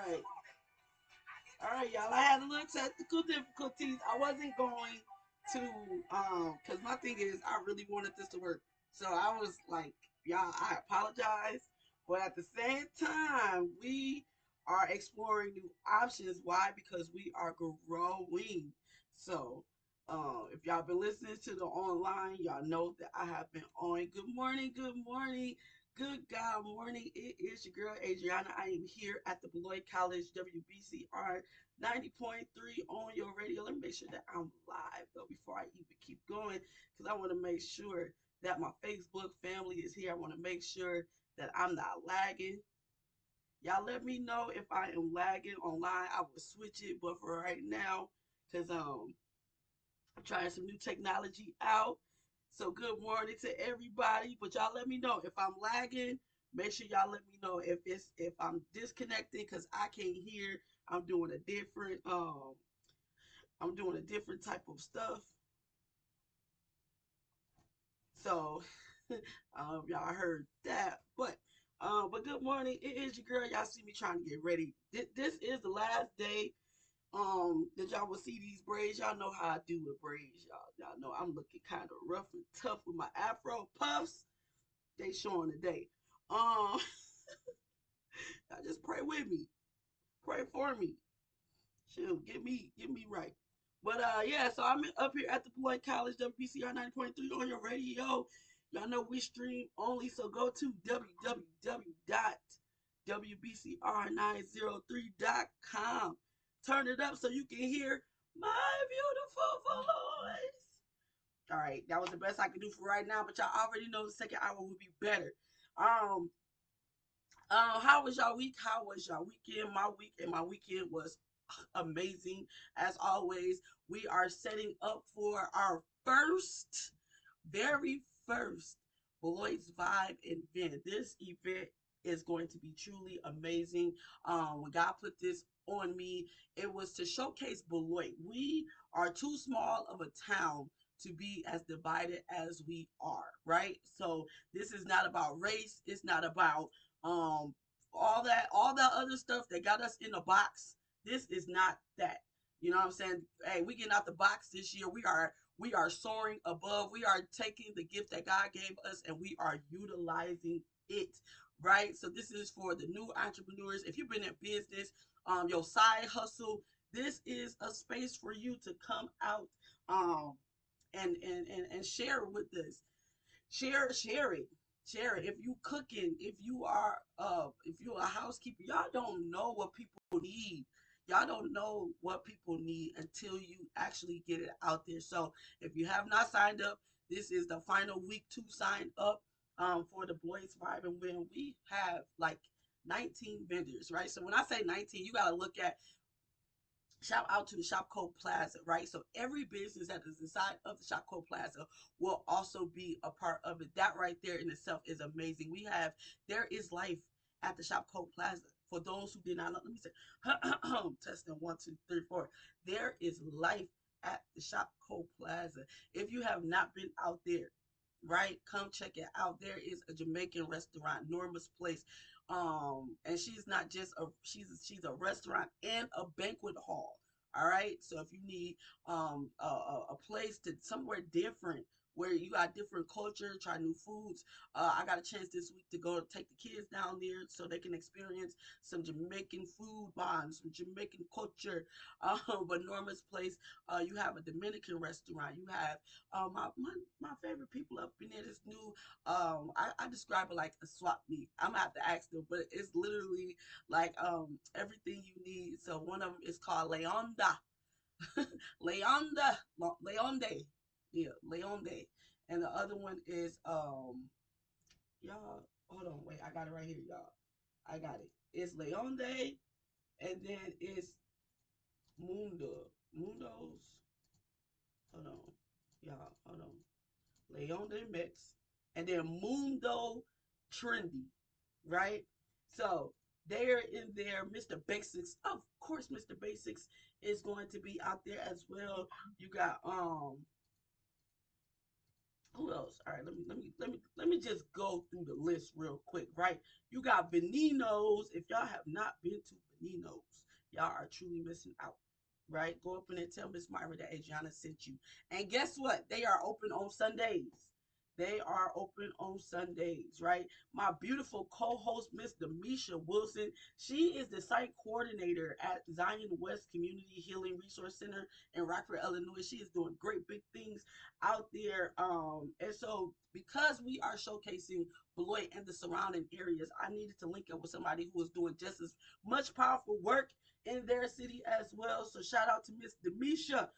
right. All right, y'all. I had a little technical difficulties. I wasn't going to because my thing is I really wanted this to work. So I was like, y'all, I apologize. But at the same time, we are exploring new options. Why? Because we are growing. So if y'all been listening to the online, y'all know that I have been on. Good morning, good morning. Good God morning. It is your girl Adriana. I am here at the Beloit College WBCR 90.3 on your radio. Let me make sure that I'm live though before I even keep going because I want to make sure that my Facebook family is here. I want to make sure that I'm not lagging. Y'all let me know if I am lagging online. I will switch it, but for right now, because I'm trying some new technology out. So good morning to everybody. But y'all let me know if I'm lagging. Make sure y'all let me know if I'm disconnecting because I can't hear. I'm doing a different I'm doing a different type of stuff. So y'all heard that. But good morning. It is your girl. Y'all see me trying to get ready. This is the last day that y'all will see these braids. Y'all know how I do with braids, y'all know I'm looking kind of rough and tough with my afro puffs. They showing today. um y'all just pray with me, pray for me. Shoot, get me right. But yeah, so I'm up here at the Beloit College WPCR 90.3 on your radio. Y'all know we stream only, so go to www.wbcr903.com. Turn it up so you can hear my beautiful voice. All right, that was the best I could do for right now, but y'all already know the second hour will be better. Um, how was y'all week? How was y'all weekend? My weekend was amazing. As always, we are setting up for our very first Beloit's Vibe event. This event is going to be truly amazing. When God put this on me, it was to showcase Beloit. We are too small of a town to be as divided as we are, right? So this is not about race. It's not about um all that other stuff that got us in a box. This is not that. You know what I'm saying? Hey, we getting out the box this year. We are soaring above. We are taking the gift that God gave us and we are utilizing it. Right? So this is for the new entrepreneurs. If you've been in business, your side hustle, this is a space for you to come out um and share with us. Share it. Share it. If you cooking, if you're a housekeeper, y'all don't know what people need. Y'all don't know what people need until you actually get it out there. So if you have not signed up, this is the final week to sign up for the Boys Vibe, and when we have like 19 vendors, right? So when I say 19, you gotta look at shout out to the Shopco Plaza, right? So every business that is inside of the Shopco Plaza will also be a part of it. That right there in itself is amazing. There is life at the Shopco Plaza. For those who did not know, let me say, testing 1, 2, 3, 4. There is life at the Shopco Plaza. If you have not been out there, right, come check it out. There is a Jamaican restaurant, Norma's Place, and she's not just she's a restaurant and a banquet hall. All right, so if you need a place to somewhere different where you got different culture, try new foods. I got a chance this week to go take the kids down there so they can experience some Jamaican food bonds, some Jamaican culture. But Norma's Place, you have a Dominican restaurant. You have my favorite people up in there. This new I describe it like a swap meet. I'm gonna have to ask them, but it's literally like everything you need. So one of them is called Leonda. Leonda. Leonde. Yeah, Leonde. And the other one is y'all hold on, wait, I got it right here, y'all. I got it. It's Leonde and then it's Mundo's. Hold on. Y'all, hold on. Leonde Mix, and then Mundo Trendy, right? So they're in there. Mr. Basics, of course, Mr. Basics is going to be out there as well. You got Who else? All right, let me just go through the list real quick, right? You got Benino's. If y'all have not been to Benino's, y'all are truly missing out. Right? Go up in there, tell Miss Myra that Adriana sent you. And guess what? They are open on Sundays. They are open on Sundays, right? My beautiful co-host, Miss Demisha Wilson, she is the site coordinator at Zion West Community Healing Resource Center in Rockford, Illinois. She is doing great big things out there. And so because we are showcasing Beloit and the surrounding areas, I needed to link up with somebody who is doing just as much powerful work in their city as well. So shout out to Miss Demisha.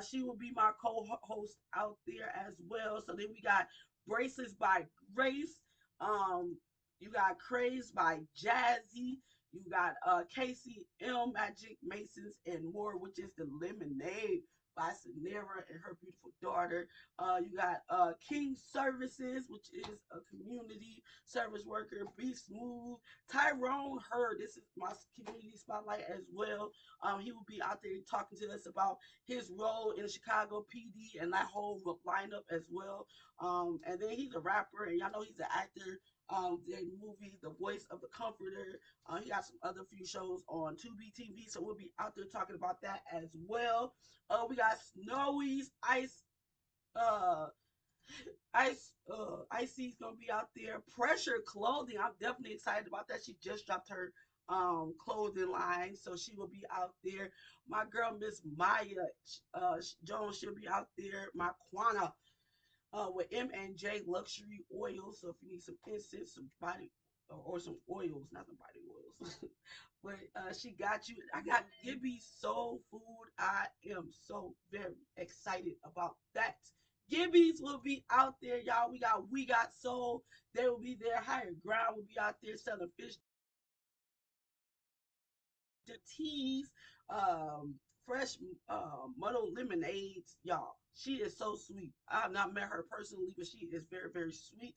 She will be my co-host out there as well. So then we got Bracelets by Grace. Um, you got Craze by Jazzy. You got Casey M Magic Masons and more, which is the Lemonade by Sanera and her beautiful daughter. You got King Services, which is a community service worker. Be Smooth. Tyrone Hurd. This is my community spotlight as well. He will be out there talking to us about his role in the Chicago PD and that whole lineup as well. And then he's a rapper, and y'all know he's an actor. The movie The Voice of the Comforter. He got some other few shows on Tubi TV, so we'll be out there talking about that as well. We got Snowy's uh Icy's gonna be out there. Pressure Clothing. I'm definitely excited about that. She just dropped her clothing line, so she will be out there. My girl Miss Maya Jones, she'll be out there. My Quana with M&J Luxury Oil. So if you need some incense, some body or some oils, not some body oils. But she got you. I got Gibby Soul Food. I am so very excited about that. Gibby's will be out there, y'all. We got Soul. They will be there. Higher Ground will be out there selling fish teas, um, fresh muddled lemonades, y'all. She is so sweet. I have not met her personally, but she is very, very sweet.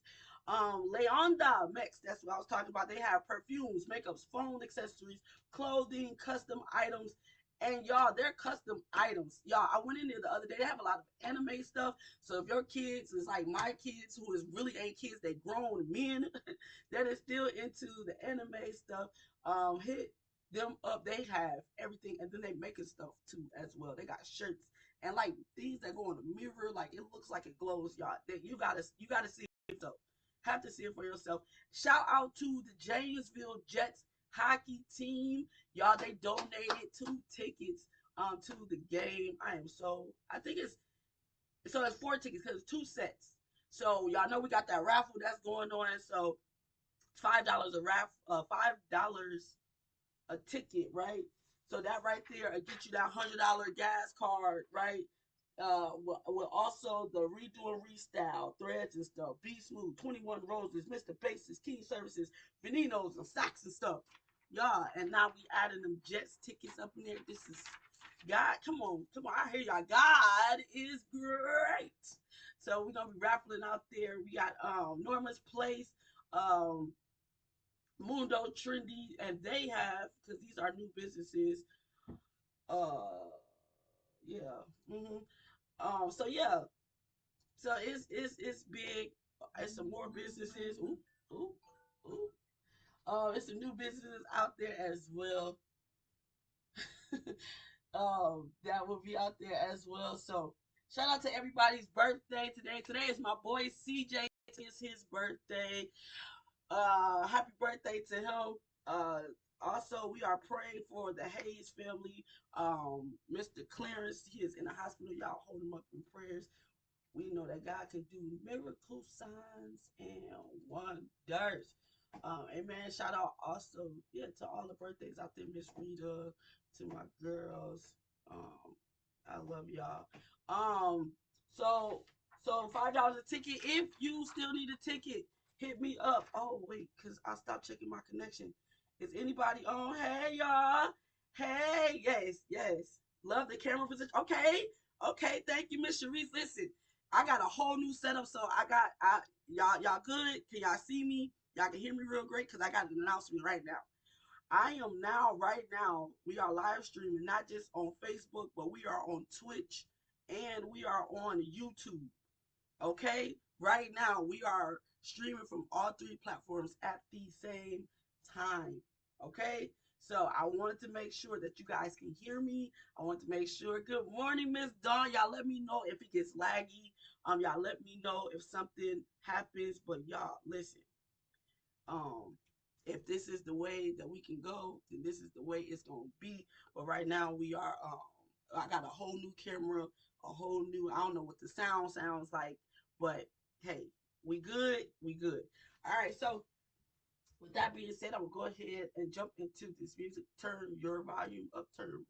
Leonda Mex, that's what I was talking about. They have perfumes, makeups, phone accessories, clothing, custom items. And y'all, they're custom items. Y'all, I went in there the other day. They have a lot of anime stuff. So if your kids is like my kids, who is really ain't kids, they grown men that is still into the anime stuff, hit them up. They have everything, and then they making stuff too as well. They got shirts and like things that go in the mirror, like it looks like it glows, y'all. That you gotta see it though. Have to see it for yourself. Shout out to the Janesville Jets hockey team, y'all. They donated 2 tickets to the game. I think it's 4 tickets because it's 2 sets. So y'all know we got that raffle that's going on. So $5 a raffle, $5 a ticket, right? So that right there will get you that $100 gas card, right? With also the redo and restyle threads and stuff. Be Smooth, 21 Roses, Mr. Basis, King Services, Veninos and socks and stuff. Y'all, and now we adding them Jets tickets up in there. This is God. Come on. I hear y'all. God is great. So we're gonna be raffling out there. We got Norma's Place, um, Mundo Trendy, and they have, because these are new businesses. Uh, yeah. So yeah. So it's big. It's some more businesses. Ooh, ooh, ooh. It's some new businesses out there as well. That will be out there as well. So shout out to everybody's birthday today. Today is my boy CJ. It's his birthday. Happy birthday to him. Uh, Also, we are praying for the Hayes family. Mr. Clarence, he is in the hospital. Y'all hold him up in prayers. We know that God can do miracle signs and wonders. Amen. Shout out also, yeah, to all the birthdays out there, Miss Rita, to my girls. Um, I love y'all. Um, so $5 a ticket. If you still need a ticket, hit me up. Oh wait, cause I stopped checking my connection. Is anybody on? Hey y'all. Hey, yes. Love the camera position. Okay. Thank you, Miss Sharice. Listen, I got a whole new setup, so y'all good? Can y'all see me? Y'all can hear me real great because I got an announcement right now. I am now, right now, we are live streaming not just on Facebook, but we are on Twitch and we are on YouTube. Okay, right now we are streaming from all three platforms at the same time. Okay, so I wanted to make sure that you guys can hear me. I want to make sure. Good morning, Miss Dawn. Y'all let me know if it gets laggy. Y'all let me know if something happens. But y'all listen. Um, if this is the way that we can go, then this is the way it's gonna be. But right now we are. I got a whole new camera, a whole new. I don't know what the sound sounds like, but hey, we good. We good. All right. So with that being said, I will go ahead and jump into this music. Turn your volume up. Turn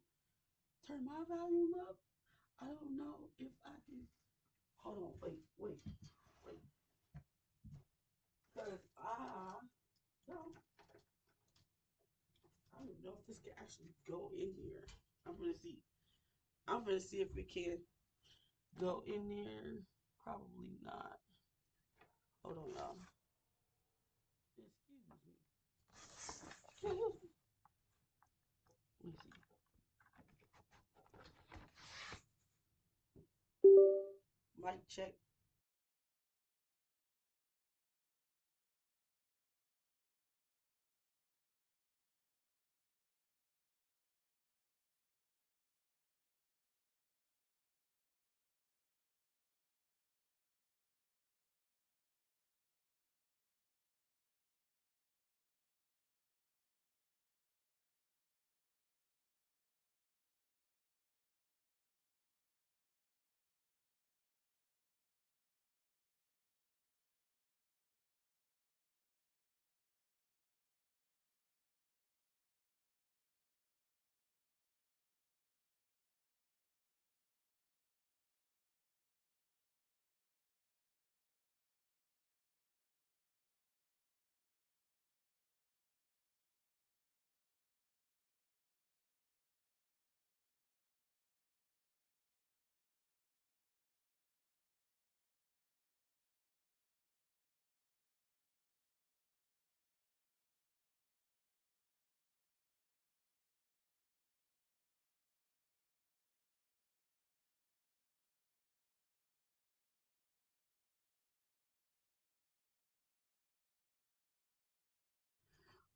my volume up. I don't know if I can. Hold on. Wait. Cause don't. I don't know if this can actually go in here. I'm gonna see. I'm gonna see if it can go in there. Probably not. Hold on, y'all. Excuse me. Let me see. Mic check.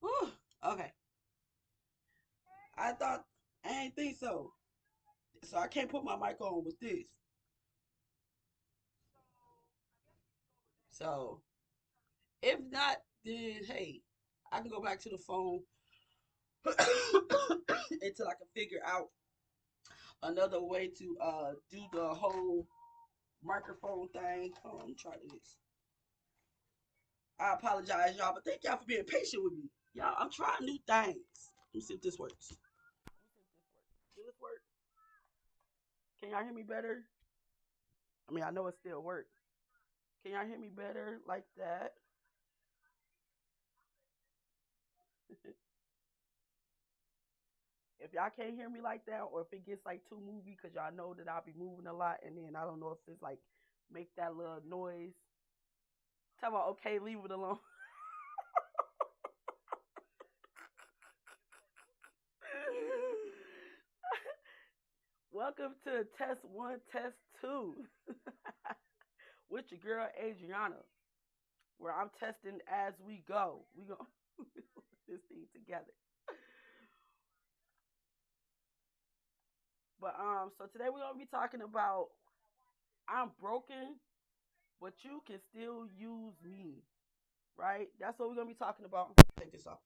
Whew. Okay. I thought I ain't think so. So I can't put my mic on with this. So if not, then hey, I can go back to the phone until I can figure out another way to do the whole microphone thing. Hold on, try this. I apologize, y'all, but thank y'all for being patient with me. Y'all, I'm trying new things. Let me see if this works. Let me see if this works. Will this work? Can y'all hear me better? I mean, I know it still works. Can y'all hear me better like that? If y'all can't hear me like that, or if it gets like too movie, because y'all know that I'll be moving a lot, and then I don't know if it's like make that little noise. Tell me, okay, leave it alone. Welcome to test one, test two, with your girl Adriana, where I'm testing as we go. We gonna put this thing together. But so today we're gonna be talking about I'm broken, but you can still use me, right? That's what we're gonna be talking about. Take this off,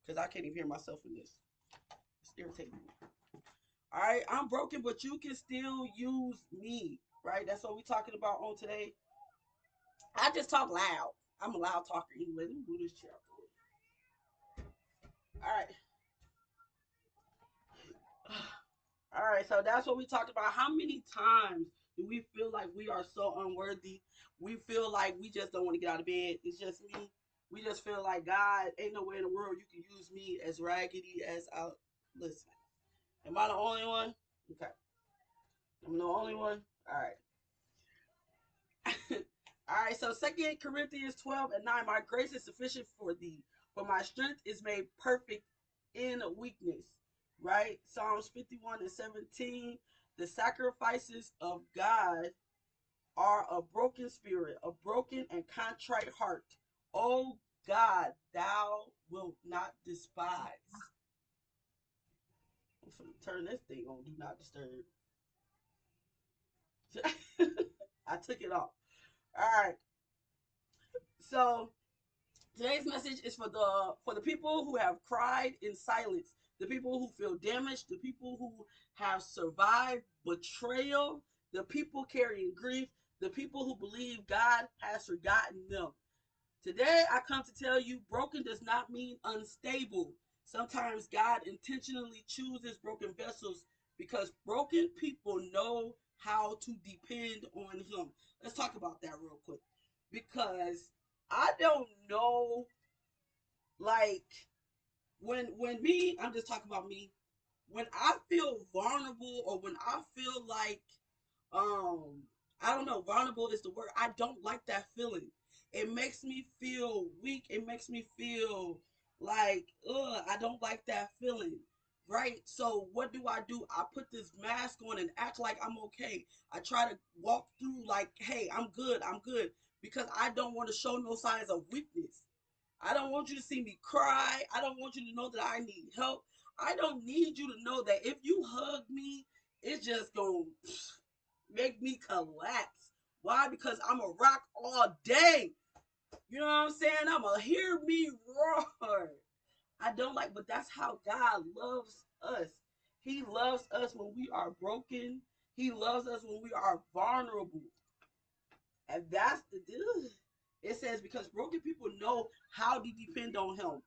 cause I can't even hear myself in this. It's irritating me. All right, I'm broken, but you can still use me, right? That's what we're talking about on today. I just talk loud. I'm a loud talker anyway. Let me move this chair. All right. All right, so that's what we talked about. How many times do we feel like we are so unworthy? We feel like we just don't want to get out of bed. It's just me. We just feel like God ain't no way in the world you can use me as raggedy as I listen. Am I the only one? Okay. I'm the only one. All right. All right. So 2 Corinthians 12:9. My grace is sufficient for thee, for my strength is made perfect in weakness. Right. Psalms 51:17. The sacrifices of God are a broken spirit, a broken and contrite heart. Oh God, thou wilt not despise. I'm finna turn this thing on, do not disturb. I took it off. All right. So today's message is for the people who have cried in silence, the people who feel damaged, the people who have survived betrayal, the people carrying grief, the people who believe God has forgotten them. Today, I come to tell you broken does not mean unstable. Sometimes God intentionally chooses broken vessels because broken people know how to depend on Him. Let's talk about that real quick. Because I don't know, like, when me, I'm just talking about me, when I feel vulnerable or when I feel like um I don't know, vulnerable is the word. I don't like that feeling. It makes me feel weak. It makes me feel like, I don't like that feeling. Right? So what do? I put this mask on and act like I'm okay. I try to walk through like, hey, I'm good, I'm good. Because I don't want to show no signs of weakness. I don't want you to see me cry. I don't want you to know that I need help. I don't need you to know that if you hug me, it's just gonna make me collapse. Why? Because I'm a rock all day. You know what I'm saying? I'm a hear me roar. I don't like, but that's how God loves us. He loves us when we are broken. He loves us when we are vulnerable. And that's the deal. It says because broken people know how to depend on Him.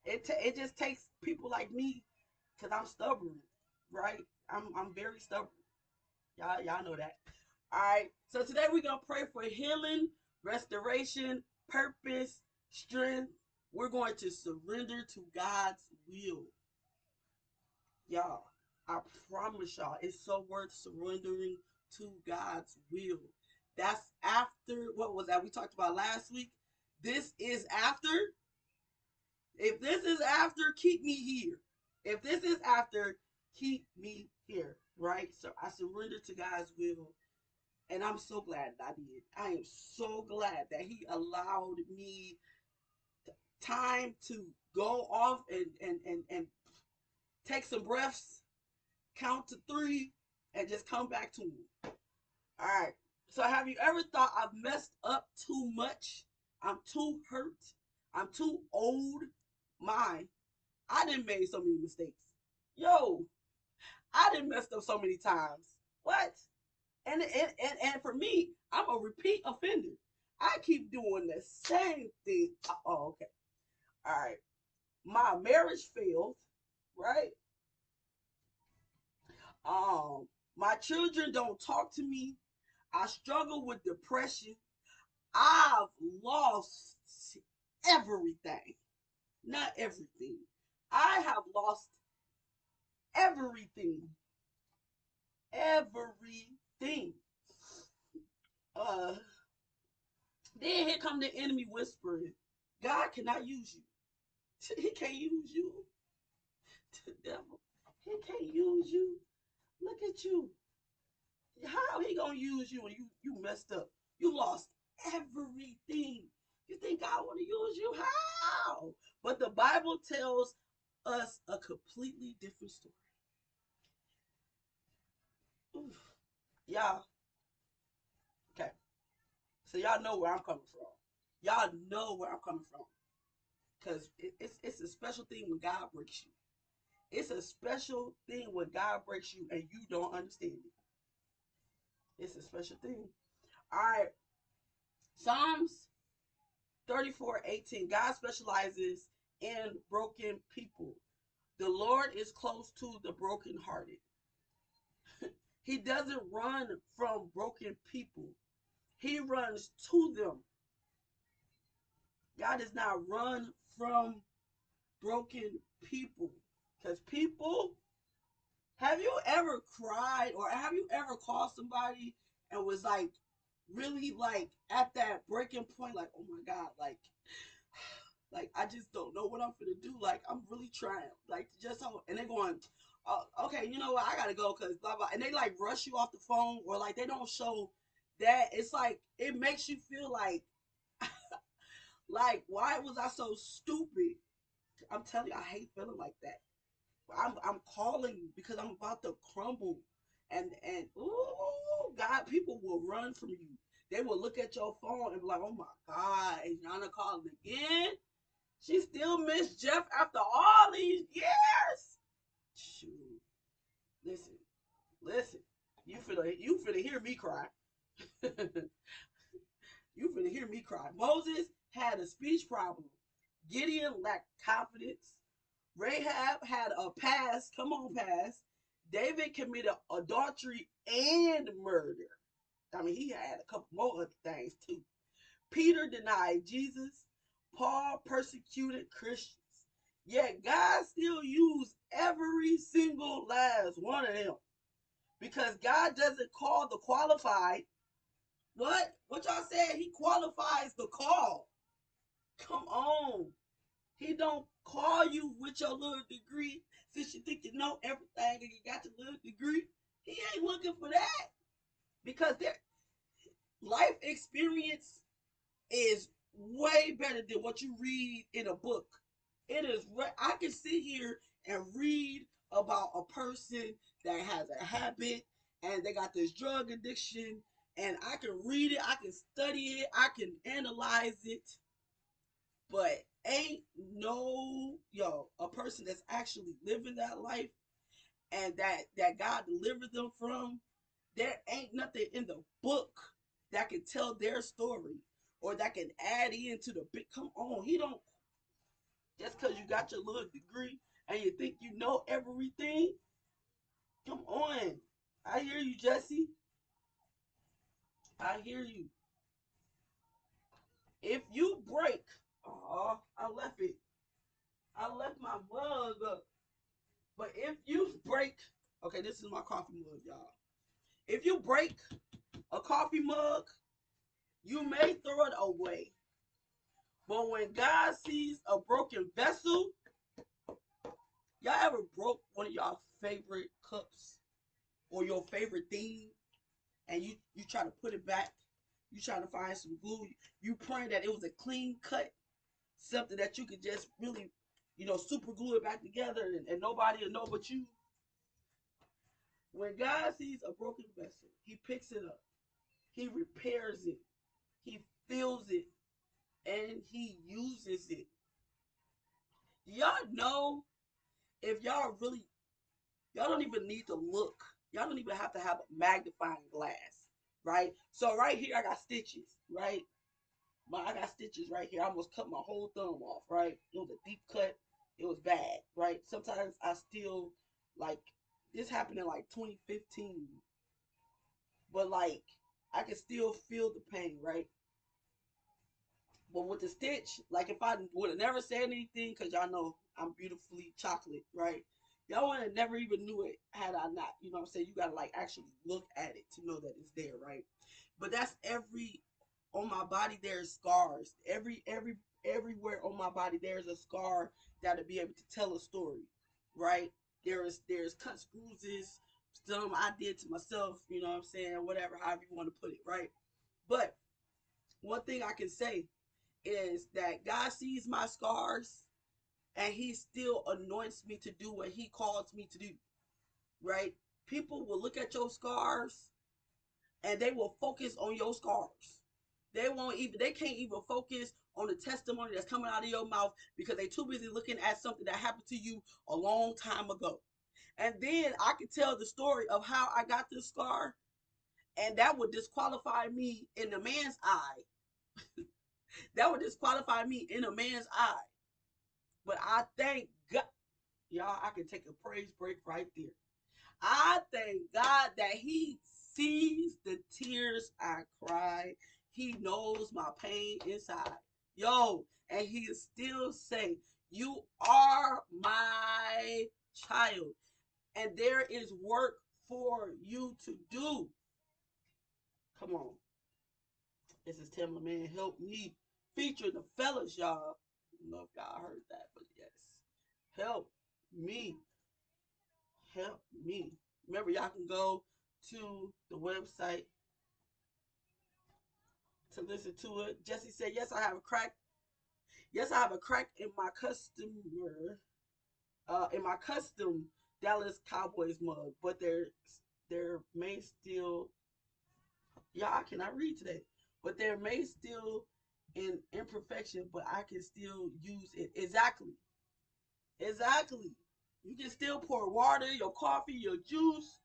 It just takes people like me, cause I'm stubborn, right? I'm very stubborn. Y'all know that. All right. So today we're gonna pray for healing, restoration, purpose, strength. We're going to surrender to God's will, y'all. I promise y'all, it's so worth surrendering to God's will. That's after what was that we talked about last week. This is after. If this is after, keep me here. If this is after, keep me here. Right? So I surrender to God's will. And I'm so glad that I did. I am so glad that He allowed me time to go off and take some breaths, count to 3, and just come back to Him. All right. So have you ever thought I've messed up too much? I'm too hurt. I'm too old. My I done made so many mistakes. Yo, I done messed up so many times. What? And for me, I'm a repeat offender. I keep doing the same thing. Oh, okay. All right. My marriage failed, right? My children don't talk to me. I struggle with depression. I've lost everything. Not everything. I have lost everything. Everything. Uh, then here come the enemy whispering, God cannot use you. He can't use you. The devil. He can't use you. Look at you. How he gonna use you when you messed up? You lost everything. You think God wanna use you? How? But the Bible tells us a completely different story. Oof. Y'all, okay. So y'all know where I'm coming from. Y'all know where I'm coming from. Because it's a special thing when God breaks you. It's a special thing when God breaks you and you don't understand it. It's a special thing. All right. Psalms 34:18. God specializes in broken people. The Lord is close to the brokenhearted. He doesn't run from broken people. He runs to them. God does not run from broken people. Because people, have you ever cried or have you ever called somebody and was like really like at that breaking point, like, oh my God, like I just don't know what I'm gonna do. Like I'm really trying, like just so, and they're going, okay, you know what, I gotta go because blah blah, and they like rush you off the phone or like they don't show that it's like it makes you feel like why was I so stupid? I'm telling you, I hate feeling like that. I'm calling you because I'm about to crumble, and ooh, God, people will run from you. They will look at your phone and be like, "Oh my God, is Yana calling again? She still missed Jeff after all these years." Shoot, listen, listen. You finna hear me cry. You finna hear me cry. Moses had a speech problem. Gideon lacked confidence. Rahab had a past. Come on, past. David committed adultery and murder. I mean, he had a couple more other things too. Peter denied Jesus. Paul persecuted Christians. Yet God still used every single last one of them because God doesn't call the qualified. What? What y'all said? He qualifies the call. Come on. He don't call you with your little degree since you think you know everything and you got your little degree. He ain't looking for that because their life experience is way better than what you read in a book. It is. I can sit here and read about a person that has a habit and they got this drug addiction, and I can read it, I can study it, I can analyze it, but ain't no a person that's actually living that life and that God delivered them from. There ain't nothing in the book that can tell their story or that can add into the big. Come on, he don't just because you got your little degree and you think you know everything. Come on, I hear you, Jesse. I hear you. If you break, oh, I left it. I left my mug up. But if you break, okay, this is my coffee mug, y'all. If you break a coffee mug, you may throw it away. But when God sees a broken vessel, y'all ever broke one of y'all favorite cups or your favorite thing and you try to put it back, you try to find some glue, you praying that it was a clean cut, something that you could just really, super glue it back together and nobody will know but you. When God sees a broken vessel, he picks it up, he repairs it, he fills it, and he uses it. Y'all know if y'all really, y'all don't even need to look. Y'all don't even have to have a magnifying glass, right? So right here, I got stitches, right? I got stitches right here. I almost cut my whole thumb off, right? It was a deep cut. It was bad, right? Sometimes I still, like, this happened in like 2015, but like, I can still feel the pain, right? But with the stitch, like if I would have never said anything, because y'all know I'm beautifully chocolate, right? Y'all would have never even knew it had I not. You know what I'm saying? You gotta like actually look at it to know that it's there, right? But that's on my body there's scars. Everywhere on my body there's a scar that'll be able to tell a story, right? There's cuts, bruises, some I did to myself, you know what I'm saying? Whatever, however you want to put it, right? But one thing I can say is that God sees my scars and he still anoints me to do what he calls me to do, right? People will look at your scars and they will focus on your scars. They can't even focus on the testimony that's coming out of your mouth because they too busy looking at something that happened to you a long time ago. And then I can tell the story of how I got this scar, and that would disqualify me in a man's eye. That would disqualify me in a man's eye. But I thank God, y'all, I can take a praise break right there. I thank God that he sees the tears I cry. He knows my pain inside. Yo, and he still say, you are my child. And there is work for you to do. Come on. This is Timber Man. Help me. Featuring the fellas, y'all. I don't know if y'all heard that, but yes. Help me. Help me. Remember, y'all can go to the website to listen to it. Jesse said, "Yes, I have a crack. Yes, I have a crack in my custom Dallas Cowboys mug, but their may still, yeah, I cannot read today, but there may still in imperfection, but I can still use it." Exactly, exactly. You can still pour water, your coffee, your juice.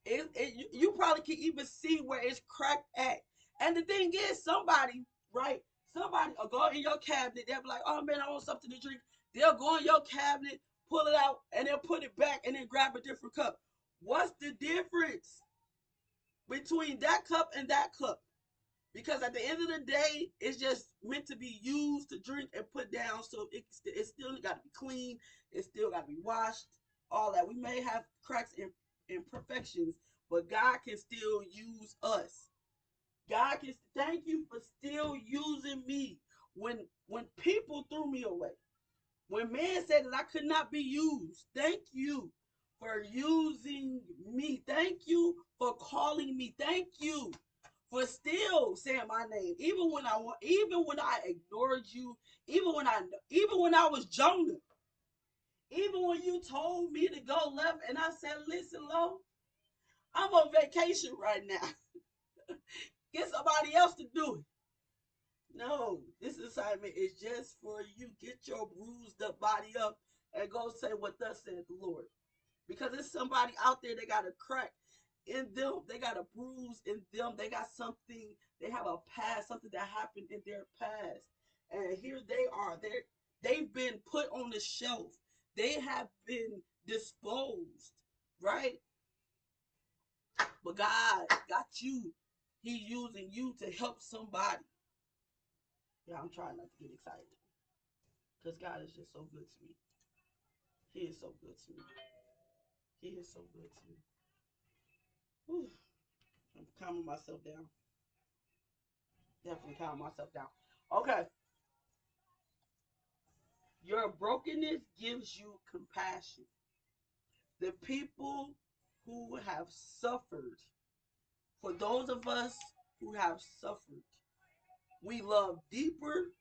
You probably can even see where it's cracked at. And the thing is, somebody, right? Somebody will go in your cabinet. They'll be like, "Oh man, I want something to drink." They'll go in your cabinet, pull it out, and then put it back, and then grab a different cup. What's the difference between that cup and that cup? Because at the end of the day, it's just meant to be used to drink and put down. So it still got to be clean. It still got to be washed. All that. We may have cracks and imperfections, but God can still use us. God can. Thank you for still using me when people threw me away. When man said that I could not be used. Thank you for using me. Thank you for calling me. Thank you for still saying my name, even when I ignored you, even when I was Jonah, even when you told me to go left, and I said, "Listen, Lo, I'm on vacation right now. Get somebody else to do it." No, this assignment is just for you. Get your bruised up body up and go say what thus said the Lord. Because there's somebody out there that got a crack in them. They got a bruise in them. They got something. They have a past, something that happened in their past. And here they are. They've been put on the shelf. They have been disposed, right? But God got you. He's using you to help somebody. Yeah, I'm trying not to get excited. Because God is just so good to me. He is so good to me. He is so good to me. Whew. I'm calming myself down. Definitely calm myself down. Okay. Your brokenness gives you compassion. The people who have suffered, for those of us who have suffered, we love deeper,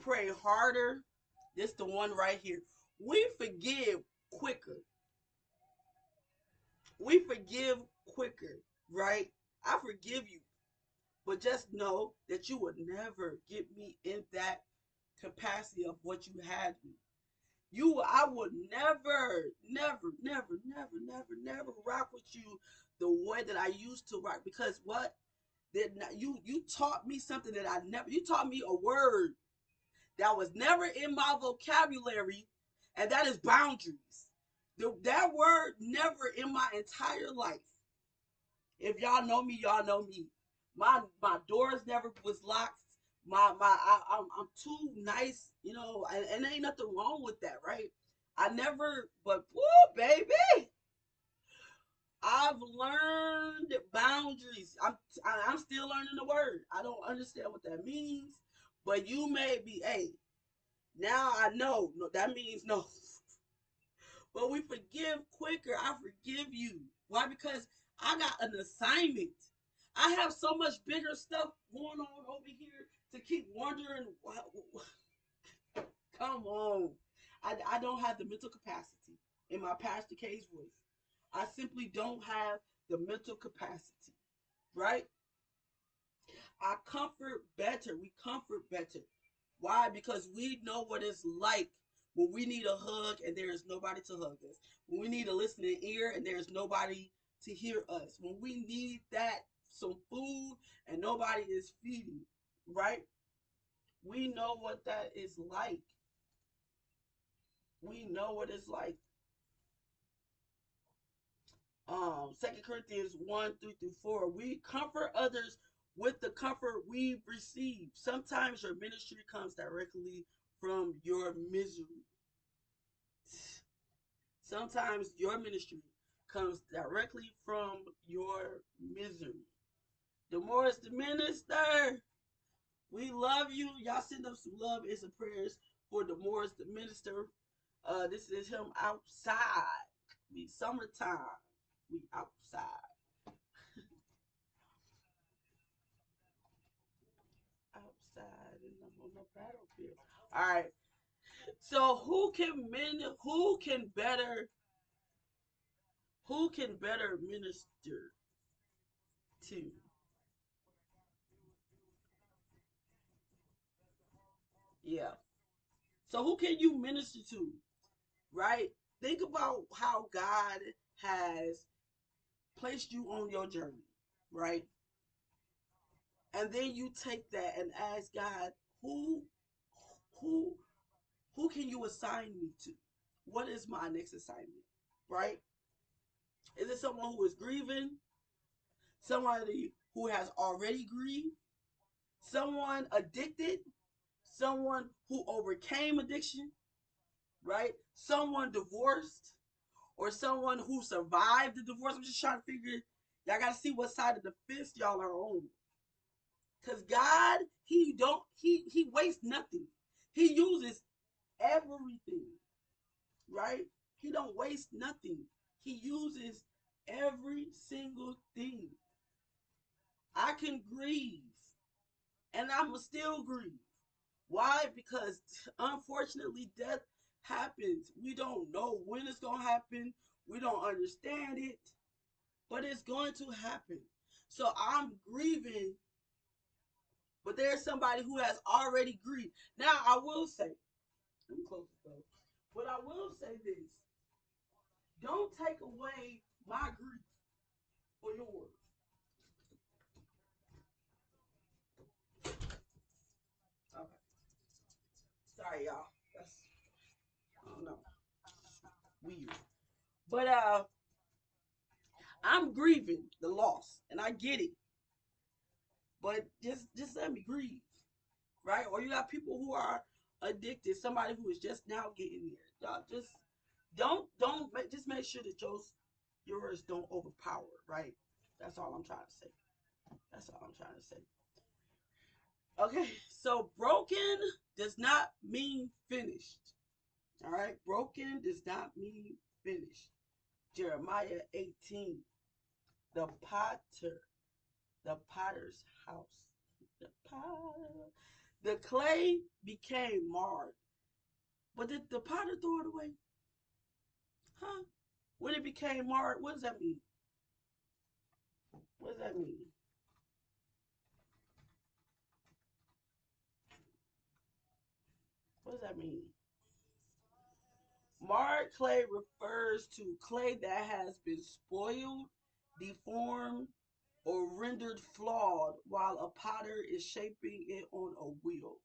pray harder. This the one right here. We forgive quicker. We forgive quicker, right? I forgive you, but just know that you would never get me in that capacity of what you had me. I would never rock with you the way that I used to rock. Because what? You taught me something that I never. You taught me a word that was never in my vocabulary, and that is boundaries. That word never in my entire life. If y'all know me, y'all know me. My doors never was locked. I'm too nice, and ain't nothing wrong with that, right? I never, but woo, baby, I've learned boundaries. I'm still learning the word. I don't understand what that means, but you may be. Hey, now I know. No, that means no. But we forgive quicker. I forgive you. Why? Because I got an assignment. I have so much bigger stuff going on over here to keep wondering. Come on. I don't have the mental capacity in my Pastor K's voice. I simply don't have the mental capacity, right? I comfort better. We comfort better. Why? Because we know what it's like when we need a hug and there is nobody to hug us. When we need a listening ear and there's nobody to hear us. When we need some food and nobody is feeding, right? We know what that is like. We know what it's like. 2 Corinthians 1 through 4. We comfort others with the comfort we receive. Sometimes your ministry comes directly from your misery. Sometimes your ministry comes directly from your misery. Demorris the minister, we love you. Y'all send up some love and some prayers for Demorris the minister. This is him outside. We summertime. We outside. Battlefield. All right. So who can better minister to? Yeah. So who can you minister to? Right? Think about how God has placed you on your journey, right? And then you take that and ask God, who who who can you assign me to? What is my next assignment? Right? Is it someone who is grieving? Somebody who has already grieved? Someone addicted? Someone who overcame addiction? Right? Someone divorced? Or someone who survived the divorce? I'm just trying to figure. Y'all gotta see what side of the fence y'all are on. Cause God, he wastes nothing. He uses everything, right? He don't waste nothing. He uses every single thing. I can grieve and I'ma still grieve. Why? Because unfortunately death happens. We don't know when it's gonna happen. We don't understand it, but it's going to happen. So I'm grieving, but there's somebody who has already grieved. Now I will say, let me close this though. But I will say this: don't take away my grief for yours. Okay, sorry y'all. That's I don't know, weird. But I'm grieving the loss, and I get it. But just let me grieve, right? Or you got people who are addicted, somebody who is just now getting there. Y'all just don't just make sure that yours don't overpower, right? That's all I'm trying to say. That's all I'm trying to say. Okay, so broken does not mean finished. All right, broken does not mean finished. Jeremiah 18, the potter, the potter's house. The potter. The clay became marred. But did the potter throw it away? Huh? When it became marred, what does that mean? What does that mean? What does that mean? Marred clay refers to clay that has been spoiled, deformed, or rendered flawed while a potter is shaping it on a wheel.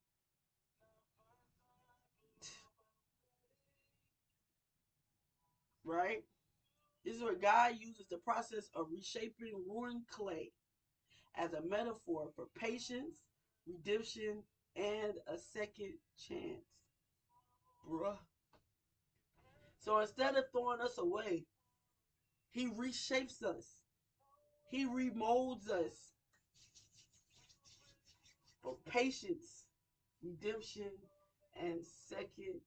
Right? This is where God uses the process of reshaping ruined clay as a metaphor for patience, redemption, and a second chance. Bruh. So instead of throwing us away, he reshapes us. He remolds us for patience, redemption, and second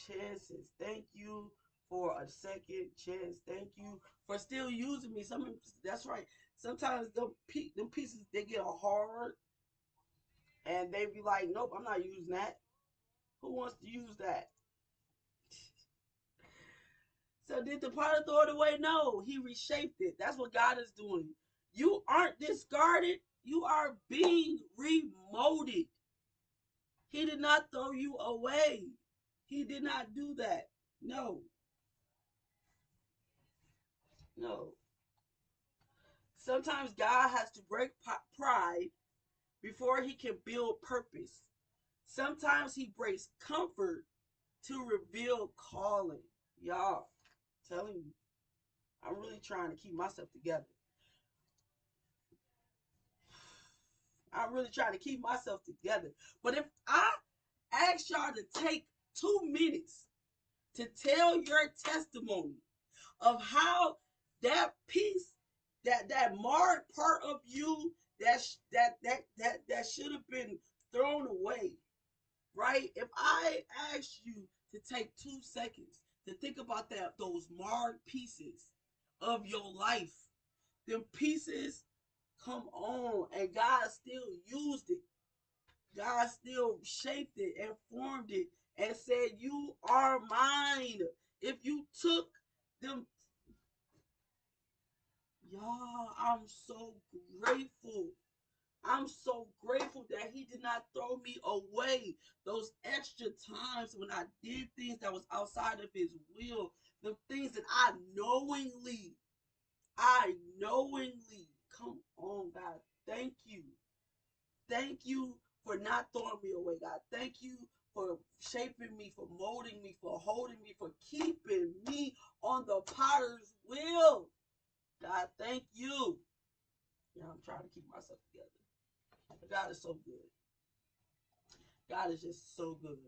chances. Thank you for a second chance. Thank you for still using me. That's right. Sometimes them pieces they get hard, and they be like, "Nope, I'm not using that." Who wants to use that? So did the potter throw it away? No, he reshaped it. That's what God is doing. You aren't discarded. You are being remolded. He did not throw you away. He did not do that. No, no. Sometimes God has to break pride before he can build purpose. Sometimes he breaks comfort to reveal calling. Y'all, I'm telling you, I'm really trying to keep myself together. I'm really trying to keep myself together. But if I ask y'all to take 2 minutes to tell your testimony of how that piece, that marred part of you that should have been thrown away, right? If I ask you to take 2 seconds to think about those marred pieces of your life, them pieces come on, and God still used it. God still shaped it and formed it and said, "You are mine." If you took them, y'all, I'm so grateful. I'm so grateful that he did not throw me away those extra times when I did things that was outside of his will, the things that I knowingly, come on, God, thank you. Thank you for not throwing me away, God. Thank you for shaping me, for molding me, for holding me, for keeping me on the potter's wheel. God, thank you. Yeah, I'm trying to keep myself together. God is so good. God is just so good.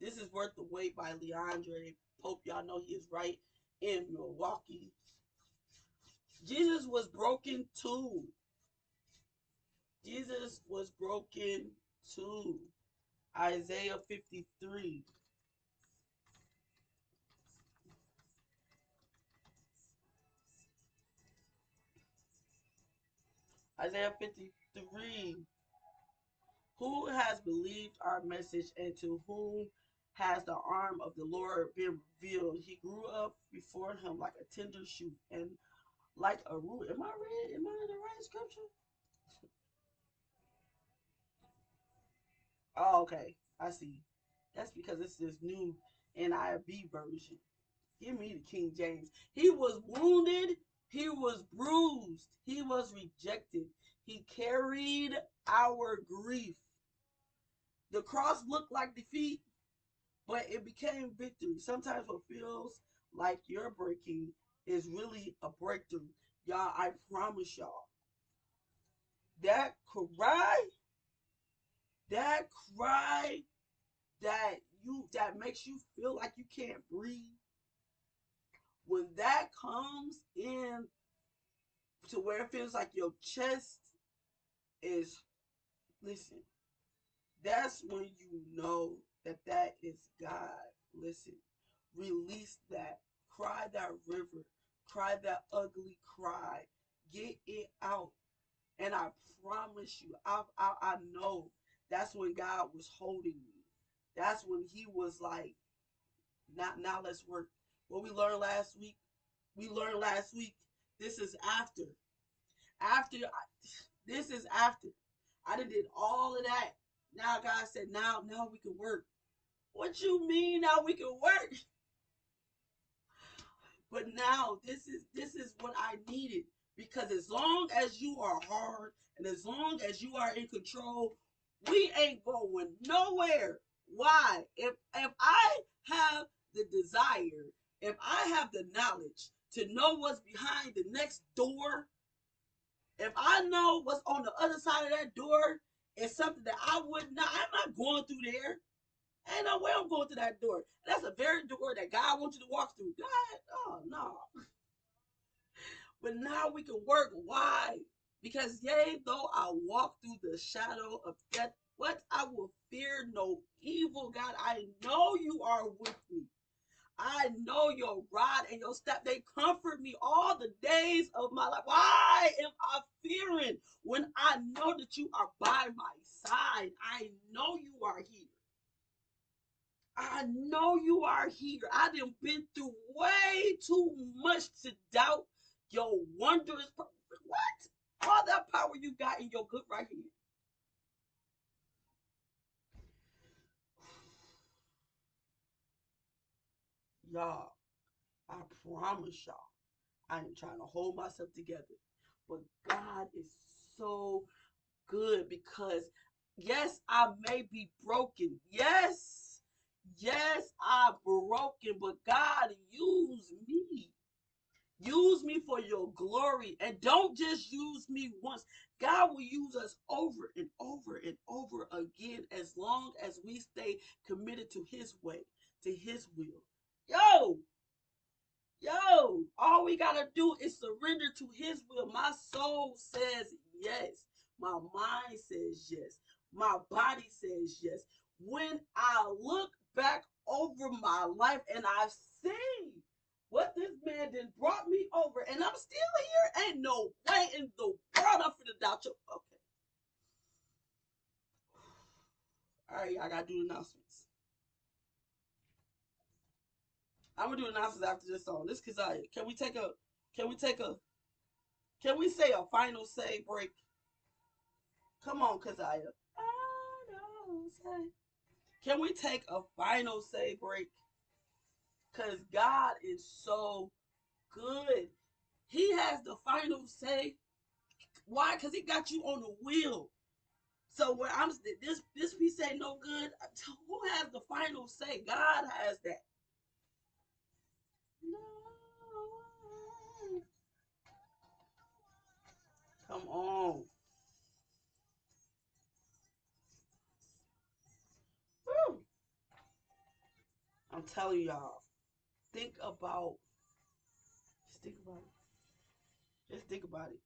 This is Worth the Wait by Leandre Pope. Y'all know he is right in Milwaukee. Jesus was broken too. Jesus was broken too. Isaiah 53. Isaiah 53. Who has believed our message, and to whom has the arm of the Lord been revealed? He grew up before him like a tender shoot and like a root. Am I read? Am I in the right scripture? Oh, okay. I see. That's because it's this new NIV version. Give me the King James. He was wounded, he was bruised, he was rejected. He carried our grief. The cross looked like defeat, but it became victory. Sometimes what feels like you're breaking is really a breakthrough. Y'all, I promise y'all, that cry, that cry that makes you feel like you can't breathe, when that comes in to where it feels like your chest is, listen, that's when you know that that is God. Listen, release that, cry that river, cry that ugly cry, get it out. And I promise you, I know that's when God was holding me. That's when he was like, now let's work. What we learned last week, this is after. After, this is after. I done did all of that. Now God said, now we can work. What you mean now we can work? But now this is what I needed. Because as long as you are hard and as long as you are in control, we ain't going nowhere. Why? If I have the desire, if I have the knowledge to know what's behind the next door, if I know what's on the other side of that door, it's something that I would not, I'm not going through there. Ain't no way I'm going through that door. That's a very door that God wants you to walk through. God, oh no. But now we can work. Why? Because yea, though I walk through the shadow of death, what? I will fear no evil. God, I know you are with me. I know your rod and your staff, they comfort me all the days of my life. Why am I fearing when I know that you are by my side? I know you are here. I know you are here. I done been through way too much to doubt your wondrous what? All that power you got in your good right here. Y'all, I promise y'all, I am trying to hold myself together. But God is so good because yes, I may be broken. Yes, I'm broken, but God use me. Use me for your glory. And don't just use me once. God will use us over and over and over again as long as we stay committed to his way, to his will. Yo, all we got to do is surrender to his will. My soul says yes. My mind says yes. My body says yes. When I look back over my life and I see what this man did brought me over, and I'm still here, ain't no way in the world I'm finna doubt you. Okay. All right, I gotta do announcements. I'm gonna do announcements after this song. This Keziah. Can we take a can we say a final say break? Come on, Keziah. Final say. Can we take a final say break? Cause God is so good. He has the final say. Why? Cause he got you on the wheel. So where I'm this piece ain't no good. Who has the final say? God has that. No. Come on. Woo. I'm telling y'all. Think about. Just think about it. Just think about it.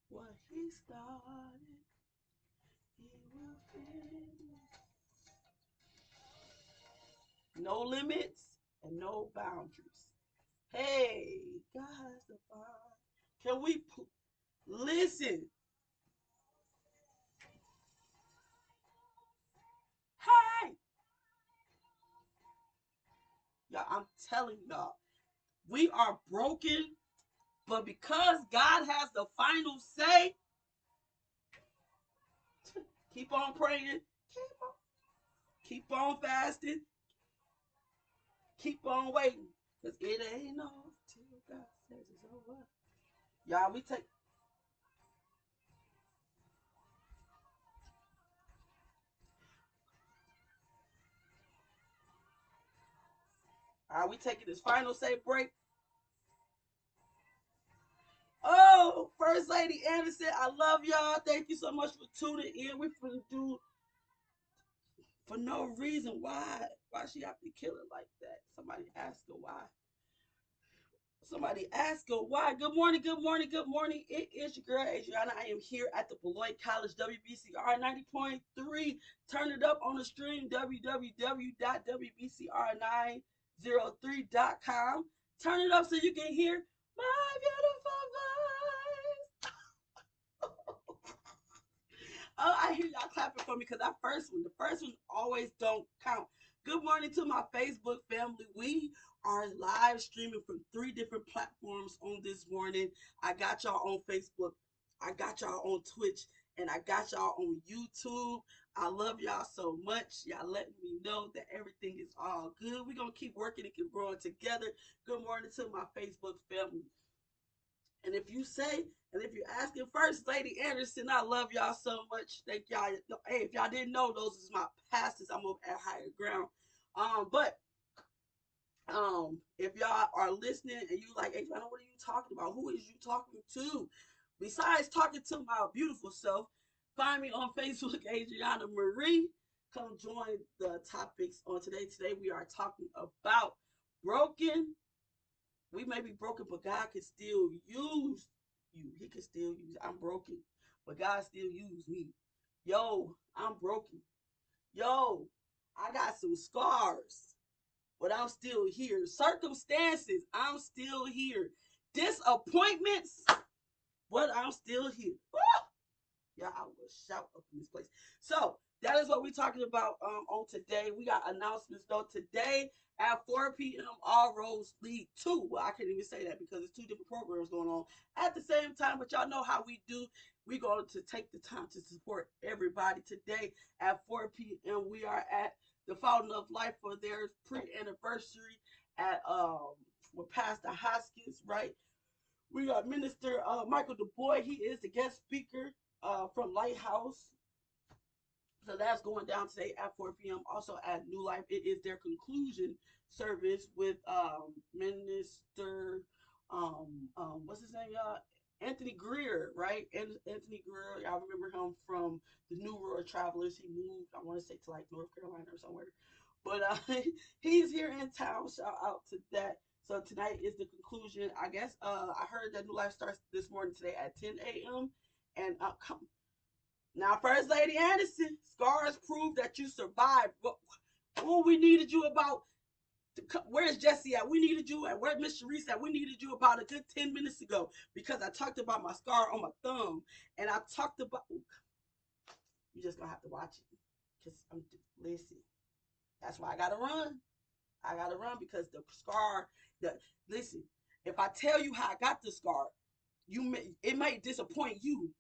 What he started, he will finish. No limits and no boundaries. Hey, God has the fire. Can we listen? Hey, y'all, I'm telling y'all, we are broken, but because God has the final say, keep on praying, keep on fasting, keep on waiting, because it ain't off till God says it's over. Y'all, we take, are we taking this final say break? Oh, First Lady Anderson, I love y'all. Thank you so much for tuning in. We're going to do for no reason. Why she have to kill it like that? Somebody ask her why. Somebody ask her why. Good morning, good morning, good morning. It is your girl, Adriana. I am here at the Beloit College WBCR 90.3. Turn it up on the stream, www.wbcr903.com. Turn it up so you can hear my beautiful voice. Oh, I hear y'all clapping for me because the first one always don't count. Good morning to my Facebook family. We are live streaming from 3 different platforms on this morning. I got y'all on Facebook, I got y'all on Twitch, and I got y'all on YouTube. I love y'all so much. Y'all letting me know that everything is all good. We're going to keep working and keep growing together. Good morning to my Facebook family. And if you say, and if you're asking First Lady Anderson, I love y'all so much. Thank y'all. Hey, if y'all didn't know, those is my pastors. I'm over at Higher Ground. But if y'all are listening and you like, hey, what are you talking about? Who is you talking to? Besides talking to my beautiful self, find me on Facebook, Adriana Marie. Come join the topics on today. Today we are talking about broken. We may be broken, but God can still use you. He can still use. I'm broken, but God still use me. Yo, I'm broken. Yo, I got some scars, but I'm still here. Circumstances, I'm still here. Disappointments, but I'm still here. Yeah, I will shout up in this place. So that is what we're talking about on today. We got announcements though. Today at 4 p.m. All Roads Lead to. Well, I can't even say that because it's 2 different programs going on at the same time. But y'all know how we do. We're going to take the time to support everybody. Today at 4 p.m. we are at the Fountain of Life for their pre-anniversary at with Pastor Hoskins, right? We got Minister Michael DuBois. He is the guest speaker from Lighthouse. So that's going down today at 4 p.m. Also at New Life, it is their conclusion service with Minister, what's his name, y'all? Anthony Greer, right? And Anthony Greer, y'all remember him from the New World Travelers. He moved, I want to say, to like North Carolina or somewhere. But he's here in town. Shout out to that. So tonight is the conclusion. I guess I heard that New Life starts this morning today at 10 a.m. And come now, First Lady Anderson, scars prove that you survived. What we needed you about? Where's Jesse at? We needed you at. Where's Miss Sharice at? We needed you about a good 10 minutes ago because I talked about my scar on my thumb, and I talked about. You just gonna have to watch it. Cause listen. That's why I gotta run. I gotta run because the scar. The listen. If I tell you how I got the scar, it may disappoint you.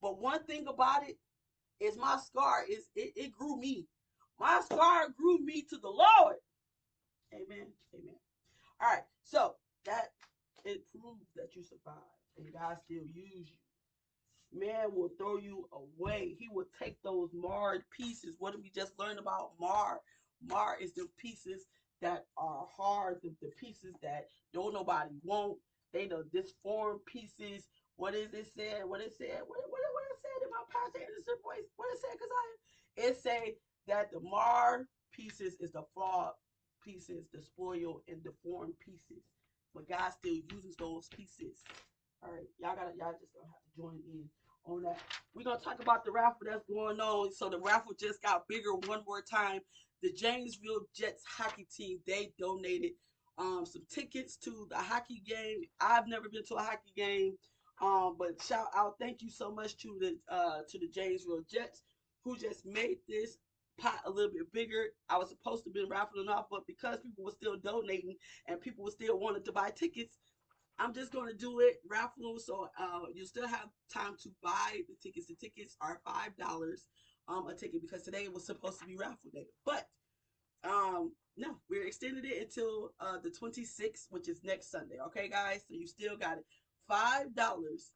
But one thing about it is my scar it grew me. My scar grew me to the Lord. Amen. Amen. All right. So that it proves that you survived and God still use you. Man will throw you away. He will take those marred pieces. What did we just learn about mar? Mar is the pieces that are hard, the pieces that don't nobody want. They the disformed pieces. What is it said? What it said? What it said in my Pastor Anderson voice? What it said? Cause it say that the mar pieces is the flawed pieces, the spoiled and deformed pieces. But God still uses those pieces. All right, y'all just gonna have to join in on that. We're gonna talk about the raffle that's going on. So the raffle just got bigger one more time. The Janesville Jets hockey team, they donated some tickets to the hockey game. I've never been to a hockey game. But shout out, thank you so much to the Janesville Jets who just made this pot a little bit bigger. I was supposed to be raffling off, but because people were still donating and people were still wanting to buy tickets, I'm just going to do it raffle. So you still have time to buy the tickets. The tickets are $5 a ticket because today was supposed to be raffle day. But no, we're extending it until the 26th, which is next Sunday. Okay, guys? So you still got it. $5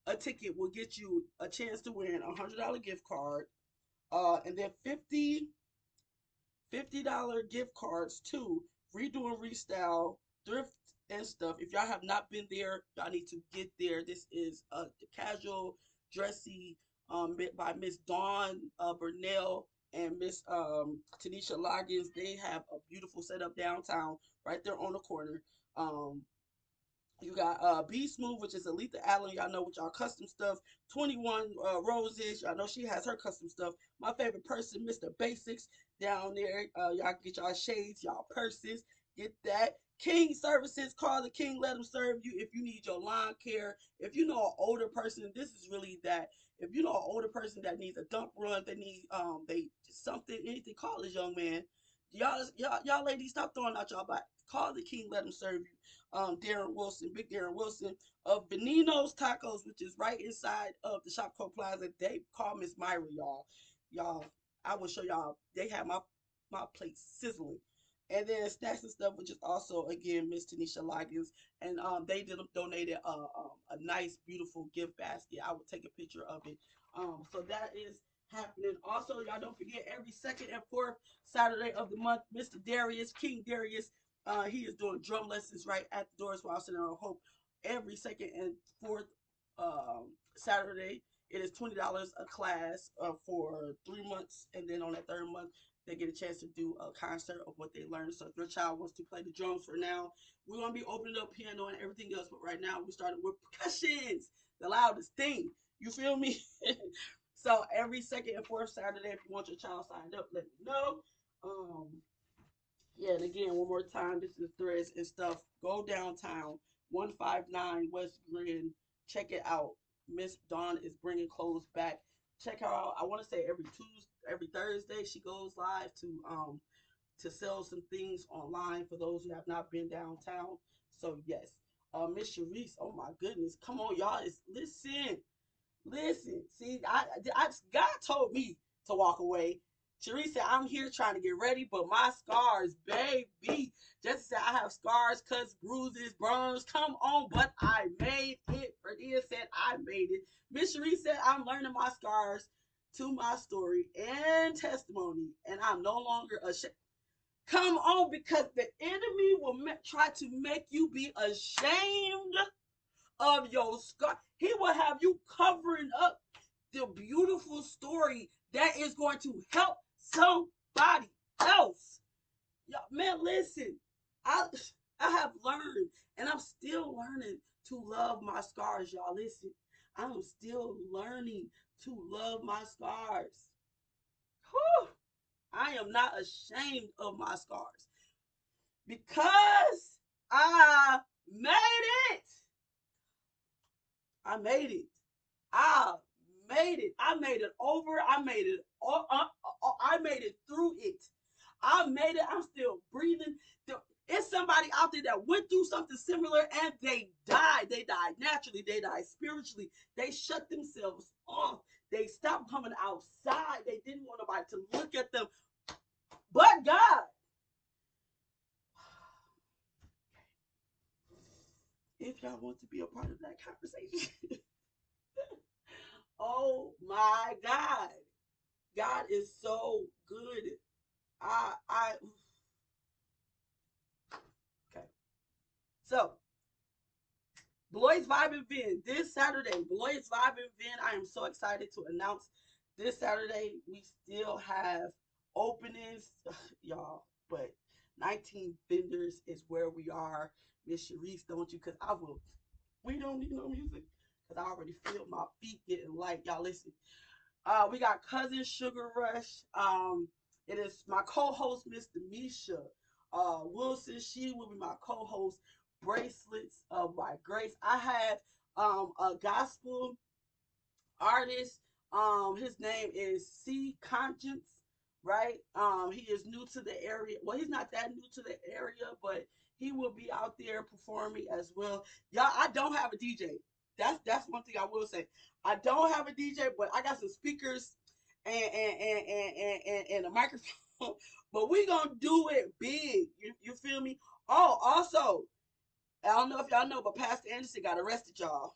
a ticket will get you a chance to win a $100 gift card. And then $50 gift cards to Redo and Restyle, Thrift and Stuff. If y'all have not been there, y'all need to get there. This is the casual, dressy by Miss Dawn Burnell and Miss Tanisha Loggins. They have a beautiful setup downtown, right there on the corner. Um, you got B Smooth, which is Aletha Allen. Y'all know with y'all custom stuff. 21 Roses. Y'all know she has her custom stuff. My favorite person, Mr. Basics, down there. Y'all get y'all shades, y'all purses. Get that. King Services. Call the King. Let him serve you if you need your lawn care. If you know an older person, this is really that. If you know an older person that needs a dump run, they something, anything, call this young man. Y'all ladies, stop throwing out y'all back. Call the King. Let him serve you. Darren Wilson, Big Darren Wilson of Benino's Tacos, which is right inside of the Shopco Plaza. They call Miss Myra, y'all. Y'all, I will show y'all. They have my plate sizzling. And then Snacks and Stuff, which is also again Miss Tanisha Loggins, and they donated a nice, beautiful gift basket. I will take a picture of it. So that is happening. Also, y'all don't forget every second and fourth Saturday of the month, Mr. Darius, King Darius, he is doing drum lessons right at the Doris Wild Center of Hope every second and fourth Saturday. It is $20 a class for 3 months, and then on that third month, they get a chance to do a concert of what they learned. So if your child wants to play the drums for now, we're gonna be opening up piano and everything else. But right now, we started with percussions, the loudest thing. You feel me? So every second and fourth Saturday, if you want your child signed up, let me know. Um, yeah, and again, one more time, this is Threads and Stuff. Go downtown, 159 West Grand. Check it out. Miss Dawn is bringing clothes back. Check her out. I want to say every Tuesday, every Thursday, she goes live to sell some things online for those who have not been downtown. So yes, Miss Sharice. Oh my goodness, come on, y'all! Listen. See, God told me to walk away. Sharice said, I'm here trying to get ready, but my scars, baby. Jessica said, I have scars, cuts, bruises, burns. Come on, but I made it. Ferdia said, I made it. Miss Sharice said, I'm learning my scars to my story and testimony, and I'm no longer ashamed. Come on, because the enemy will try to make you be ashamed of your scar. He will have you covering up the beautiful story that is going to help somebody else. Y'all, man, listen. I I have learned and I'm still learning to love my scars, y'all. Listen. I'm still learning to love my scars. Whew. I am not ashamed of my scars because I made it. I made it. I made it. I made it over. I made it. I made it through it. I made it. I'm still breathing. It's somebody out there that went through something similar and they died. They died naturally. They died spiritually. They shut themselves off. They stopped coming outside. They didn't want nobody to look at them. But God, if y'all want to be a part of that conversation, oh my God, God is so good. I okay. So Beloit's Vibe Event this Saturday. Beloit's Vibe Event. I am so excited to announce this Saturday. We still have openings, y'all, but 19 vendors is where we are. Miss Sharice, don't you? Because I will. We don't need no music because I already feel my feet getting light. Y'all listen. We got Cousin Sugar Rush. It is my co-host, Miss Demisha Wilson. She will be my co-host. Bracelets of by Grace. I have a gospel artist. His name is C Conscience, right? He is new to the area. Well, he's not that new to the area, but he will be out there performing as well. Y'all, I don't have a DJ. That's one thing I will say. I don't have a DJ, but I got some speakers and a microphone. But we gonna do it big. You feel me? Oh, also, I don't know if y'all know, but Pastor Anderson got arrested, y'all.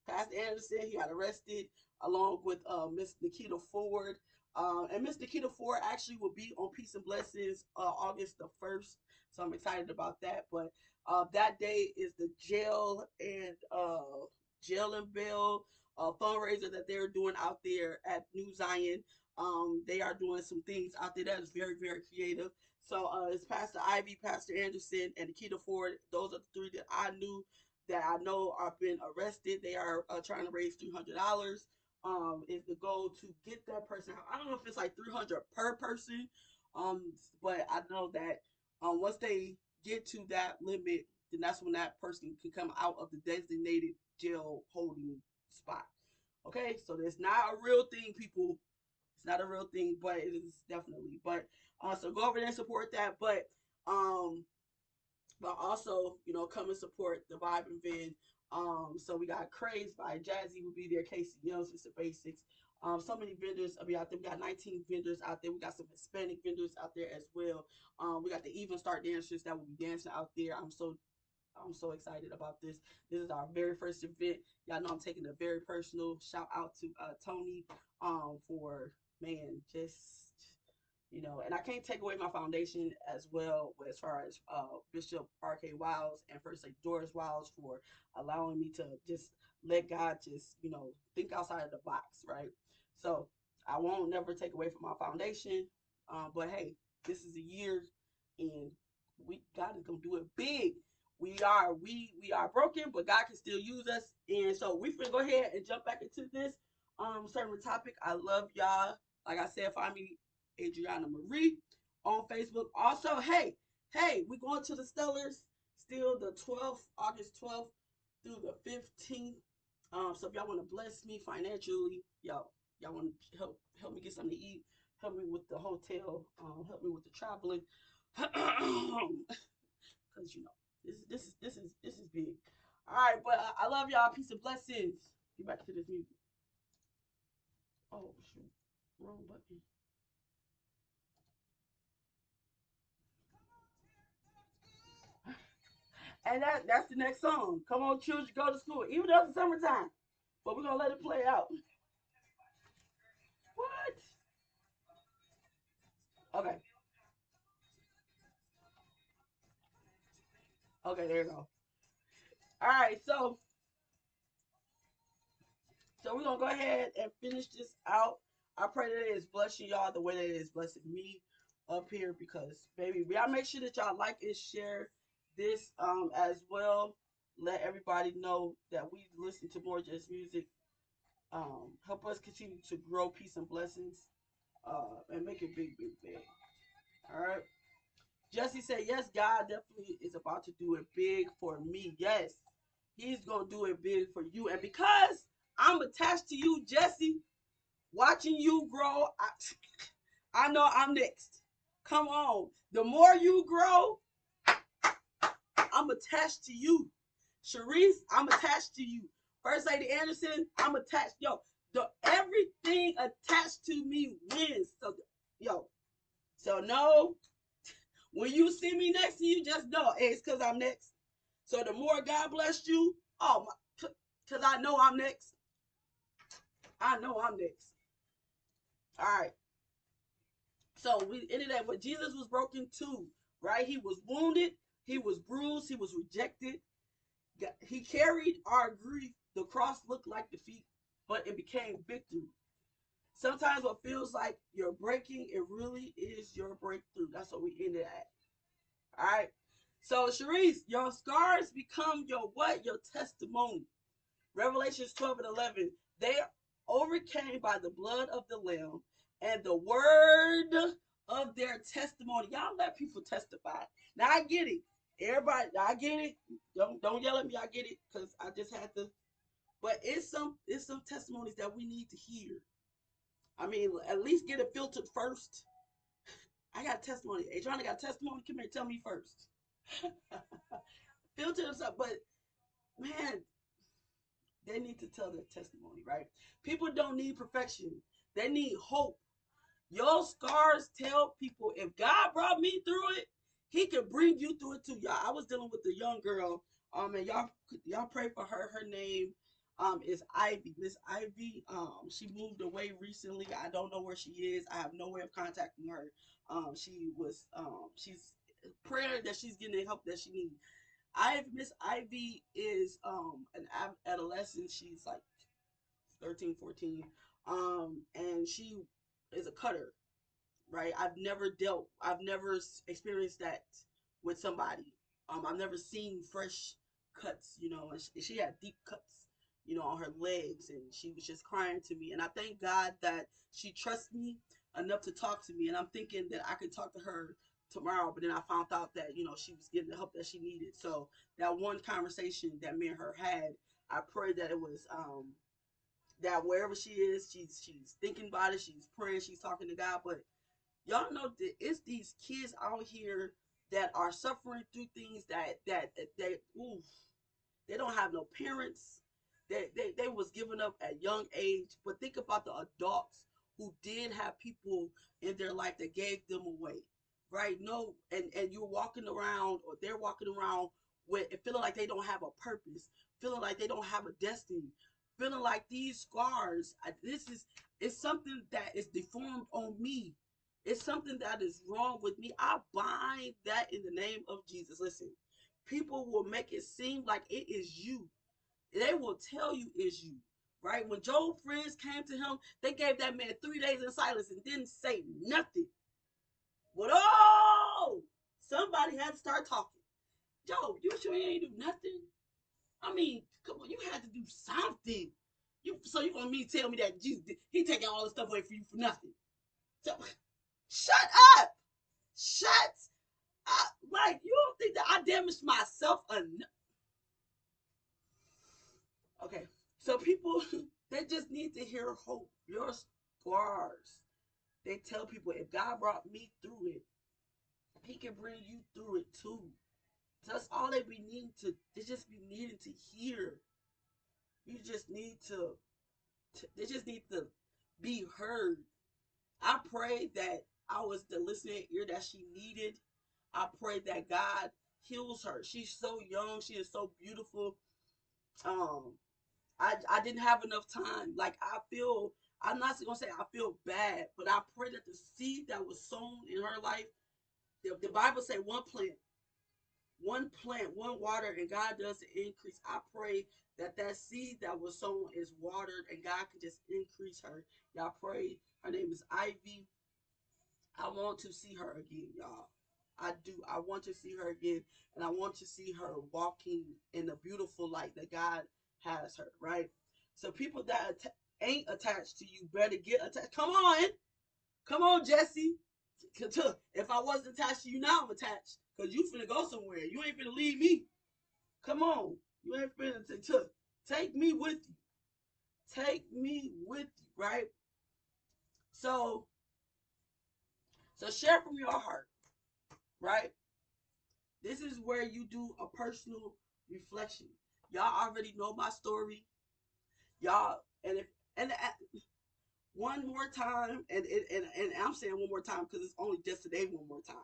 Pastor Anderson, he got arrested along with Miss Nikita Ford. And Miss Nikita Ford actually will be on Peace and Blessings August the 1st. So I'm excited about that. But that day is the jail and bail fundraiser that they're doing out there at New Zion. They are doing some things out there that is very, very creative. So it's Pastor Ivy, Pastor Anderson, and Nikita Ford. Those are the three that I knew that I know are been arrested. They are trying to raise $300. Is the goal to get that person out. I don't know if it's like 300 per person, but I know that once they get to that limit, then that's when that person can come out of the designated jail holding spot. Okay, so it's not a real thing, people. It's not a real thing, but it is definitely. But so go over there and support that. But also, come and support the Vibe and Vin. So we got Craze by Jazzy will be there. Casey Youngs, Mr. Basics. So many vendors will be out there. We got 19 vendors out there. We got some Hispanic vendors out there as well. We got the Even Start dancers that will be dancing out there. I'm so excited about this. This is our very first event. Y'all know I'm taking a very personal shout out to Tony for man just and I can't take away my foundation as well as far as Bishop R.K. Wiles and First Lady Doris Wiles for allowing me to just let God just, think outside of the box, right? So I won't never take away from my foundation. But hey, this is a year and God is gonna do it big. We are broken, but God can still use us. And so we can go ahead and jump back into this certain topic. I love y'all. Like I said, find me Adriana Marie on Facebook. Also, hey, we're going to the Stellars still the 12th, August 12th through the 15th. So if y'all want to bless me financially, y'all want to help me get something to eat, help me with the hotel, help me with the traveling, because this is big. All right, but I love y'all. Peace and blessings. Get back to this music. Oh shoot, wrong button. And that's the next song. Come on, children, go to school. Even though it's the summertime. But we're gonna let it play out. What? Okay. Okay, there you go. Alright, so we're gonna go ahead and finish this out. I pray that it is blessing y'all the way that it is blessing me up here because baby, y'all make sure that y'all like and share this as well. Let everybody know that we listen to more just music. Help us continue to grow peace and blessings and make it big, big, big. All right. Jesse said, yes, God definitely is about to do it big for me. Yes, he's going to do it big for you. And because I'm attached to you, Jesse. Watching you grow, I know I'm next. Come on. The more you grow, I'm attached to you. Sharice, I'm attached to you. First Lady Anderson, I'm attached. Yo, everything attached to me wins. So, yo, so no, when you see me next to you, just know it's because I'm next. So the more God bless you, oh my, because I know I'm next. I know I'm next. All right. So we ended up with Jesus was broken too, right? He was wounded, he was bruised, he was rejected. He carried our grief. The cross looked like defeat, but it became victory. Sometimes what feels like you're breaking, it really is your breakthrough. That's what we ended at. All right. So, Sharice, your scars become your what? Your testimony. Revelations 12 and 11. They overcame by the blood of the Lamb and the word of their testimony. Y'all let people testify. Now I get it. Everybody, I get it. Don't yell at me. I get it because I just had to. But it's some testimonies that we need to hear. I mean, at least get it filtered first. I got a testimony. Adriana got a testimony. Come here, tell me first. Filter this up, but man, they need to tell their testimony, right? People don't need perfection. They need hope. Your scars tell people if God brought me through it, he can bring you through it too. Y'all, I was dealing with a young girl. And y'all pray for her. Her name is Ivy. Miss Ivy. She moved away recently. I don't know where she is. I have no way of contacting her. She's praying that she's getting the help that she needs. Miss Ivy is an adolescent. She's like 13, 14. And she is a cutter, right? I've never experienced that with somebody. I've never seen fresh cuts, and she had deep cuts, on her legs, and she was just crying to me. And I thank God that she trusts me enough to talk to me. And I'm thinking that I could talk to her tomorrow, but then I found out that, she was getting the help that she needed. So that one conversation that me and her had, I pray that it was, that wherever she is, she's thinking about it, she's praying, she's talking to God. But y'all know that it's these kids out here that are suffering through things that oof, they don't have no parents. They was given up at young age. But think about the adults who did have people in their life that gave them away, right? No, and you're walking around, or they're walking around with feeling like they don't have a purpose, feeling like they don't have a destiny, feeling like these scars. It's something that is deformed on me. It's something that is wrong with me. I bind that in the name of Jesus. Listen, people will make it seem like it is you. They will tell you it's you, right? When Job's friends came to him, they gave that man 3 days in silence and didn't say nothing. But oh, somebody had to start talking. Job, you sure you ain't do nothing? I mean, come on, you had to do something. So you want me to tell me that Jesus, he taking all the stuff away from you for nothing? So shut up. Shut up. Like, you don't think that I damaged myself enough? Okay. So people, they just need to hear hope. Your scars. They tell people if God brought me through it, he can bring you through it too. That's all they just be needing to hear. You just need they just need to be heard. I pray that I was the listening ear that she needed. I pray that God heals her. She's so young. She is so beautiful. Um, I didn't have enough time. Like, I'm not gonna say I feel bad, but I pray that the seed that was sown in her life, the Bible say one plant, one water, and God does the increase. I pray that seed that was sown is watered, and God can just increase her. Y'all pray. Her name is Ivy. I want to see her again, y'all. I do. I want to see her again, and I want to see her walking in the beautiful light that God has her, right? So people that ain't attached to you better get attached. Come on, Jesse. If I wasn't attached to you, now I'm attached, because you finna go somewhere. You ain't finna leave me. Come on. You ain't finna take me with you. Take me with you, right? So, so share from your heart, right? This is where you do a personal reflection. Y'all already know my story. Y'all, and if and one more time, and I'm saying one more time because it's only just today. One more time,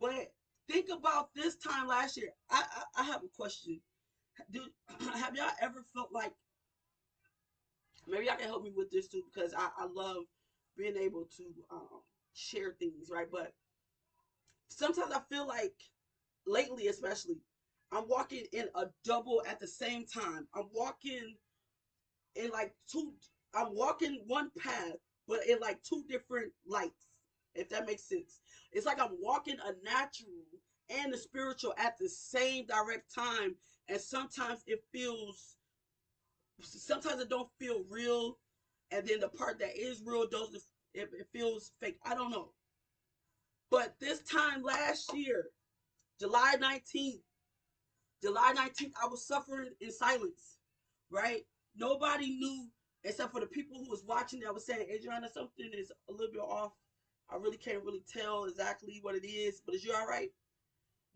but think about this time last year. I have a question. Do have y'all ever felt like maybe y'all can help me with this too because I love being able to share things, right? But sometimes I feel like lately, especially, I'm walking in a double at the same time. I'm walking in like two. I'm walking one path, but in like two different lights. If that makes sense, it's like I'm walking a natural and the spiritual at the same direct time, and sometimes it don't feel real, and then the part that is real doesn't. It feels fake. I don't know. But this time last year, July 19th, July 19th, I was suffering in silence, right? Nobody knew except for the people who was watching that was saying, Adriana, something is a little bit off. I really can't really tell exactly what it is, but is you all right?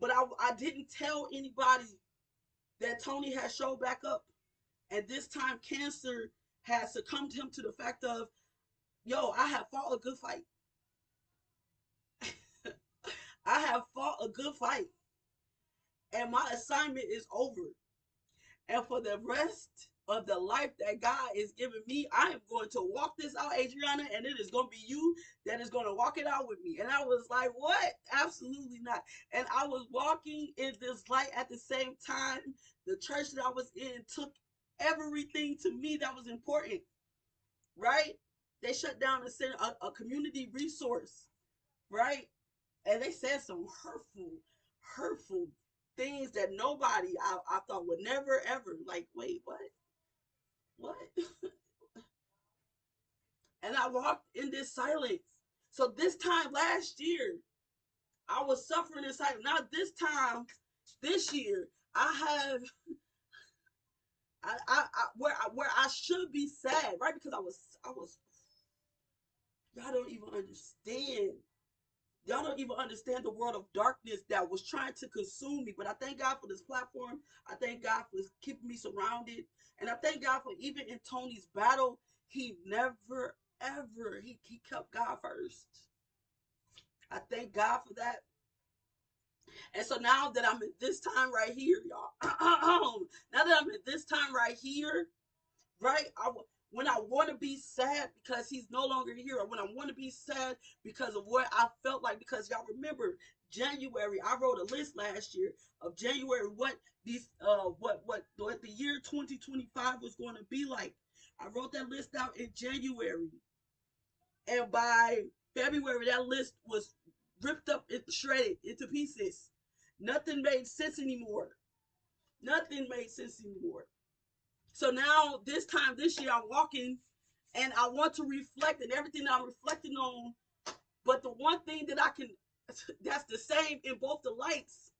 But I didn't tell anybody that Tony had showed back up. And this time cancer had succumbed him to the fact of, yo, I have fought a good fight. I have fought a good fight. And my assignment is over. And for the rest of the life that God is giving me, I am going to walk this out, Adriana, and it is going to be you that is going to walk it out with me. And I was like, what? Absolutely not. And I was walking in this light at the same time. The church that I was in took everything to me that was important, right? They shut down a community resource, right? And they said some hurtful things that nobody I thought would never ever like. Wait, what? And I walked in this silence. So this time last year, I was suffering in silence. Now this year, I have where I should be sad, right? Because I was. Y'all don't even understand. Y'all don't even understand the world of darkness that was trying to consume me. But I thank God for this platform. I thank God for keeping me surrounded. And I thank God for even in Tony's battle, he never, ever, he kept God first. I thank God for that. And so now that I'm at this time right here, y'all, now that I'm at this time right here, right? When I want to be sad because he's no longer here, or when I want to be sad because of what I felt like, because y'all remember January, I wrote a list last year of January what the year 2025 was going to be like. I wrote that list out in January, and by February, that list was ripped up and shredded into pieces. Nothing made sense anymore. Nothing made sense anymore. So now this time this year I'm walking and I want to reflect and everything that I'm reflecting on. But the one thing that I can that's the same in both the lights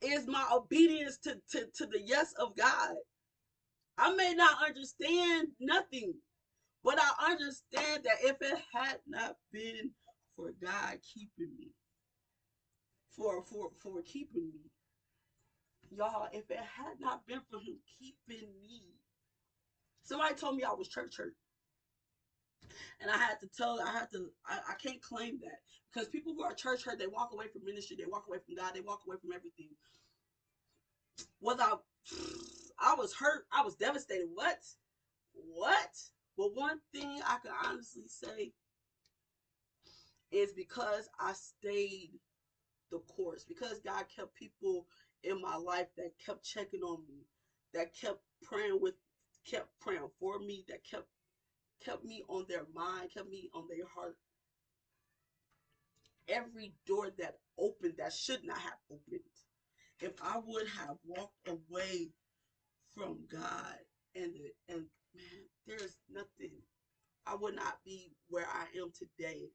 is my obedience to the yes of God. I may not understand nothing, but I understand that if it had not been for God keeping me, for keeping me, y'all, if it had not been for him keeping me, somebody told me I was church hurt. And I can't claim that because people who are church hurt, they walk away from ministry, they walk away from God, they walk away from everything. Was I was hurt, I was devastated. What? Well, one thing I can honestly say is because I stayed the course, because God kept people in my life that kept checking on me, that kept praying for me, that kept me on their mind, kept me on their heart. Every door that opened that should not have opened, if I would have walked away from God and man, there's nothing. I would not be where I am today.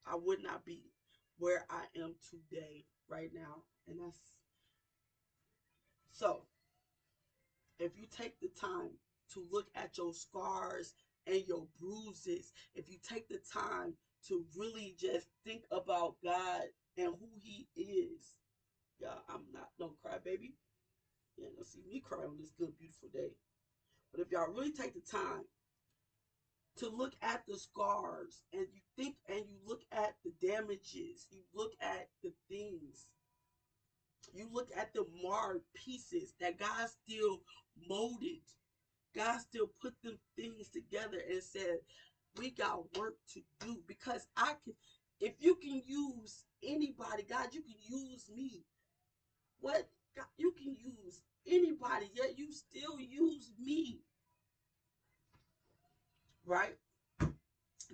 I would not be where I am today right now. And that's so if you take the time to look at your scars and your bruises, if you take the time to really just think about God and who He is, yeah, I'm not no crybaby. You ain't gonna see me cry on this good, beautiful day. But if y'all really take the time to look at the scars and you think and you look at the damages, you look at the things, you look at the marred pieces that God still molded, God still put them things together and said, we got work to do because I can, if you can use anybody, God, you can use me. What? God, you can use anybody, yet you still use me, right?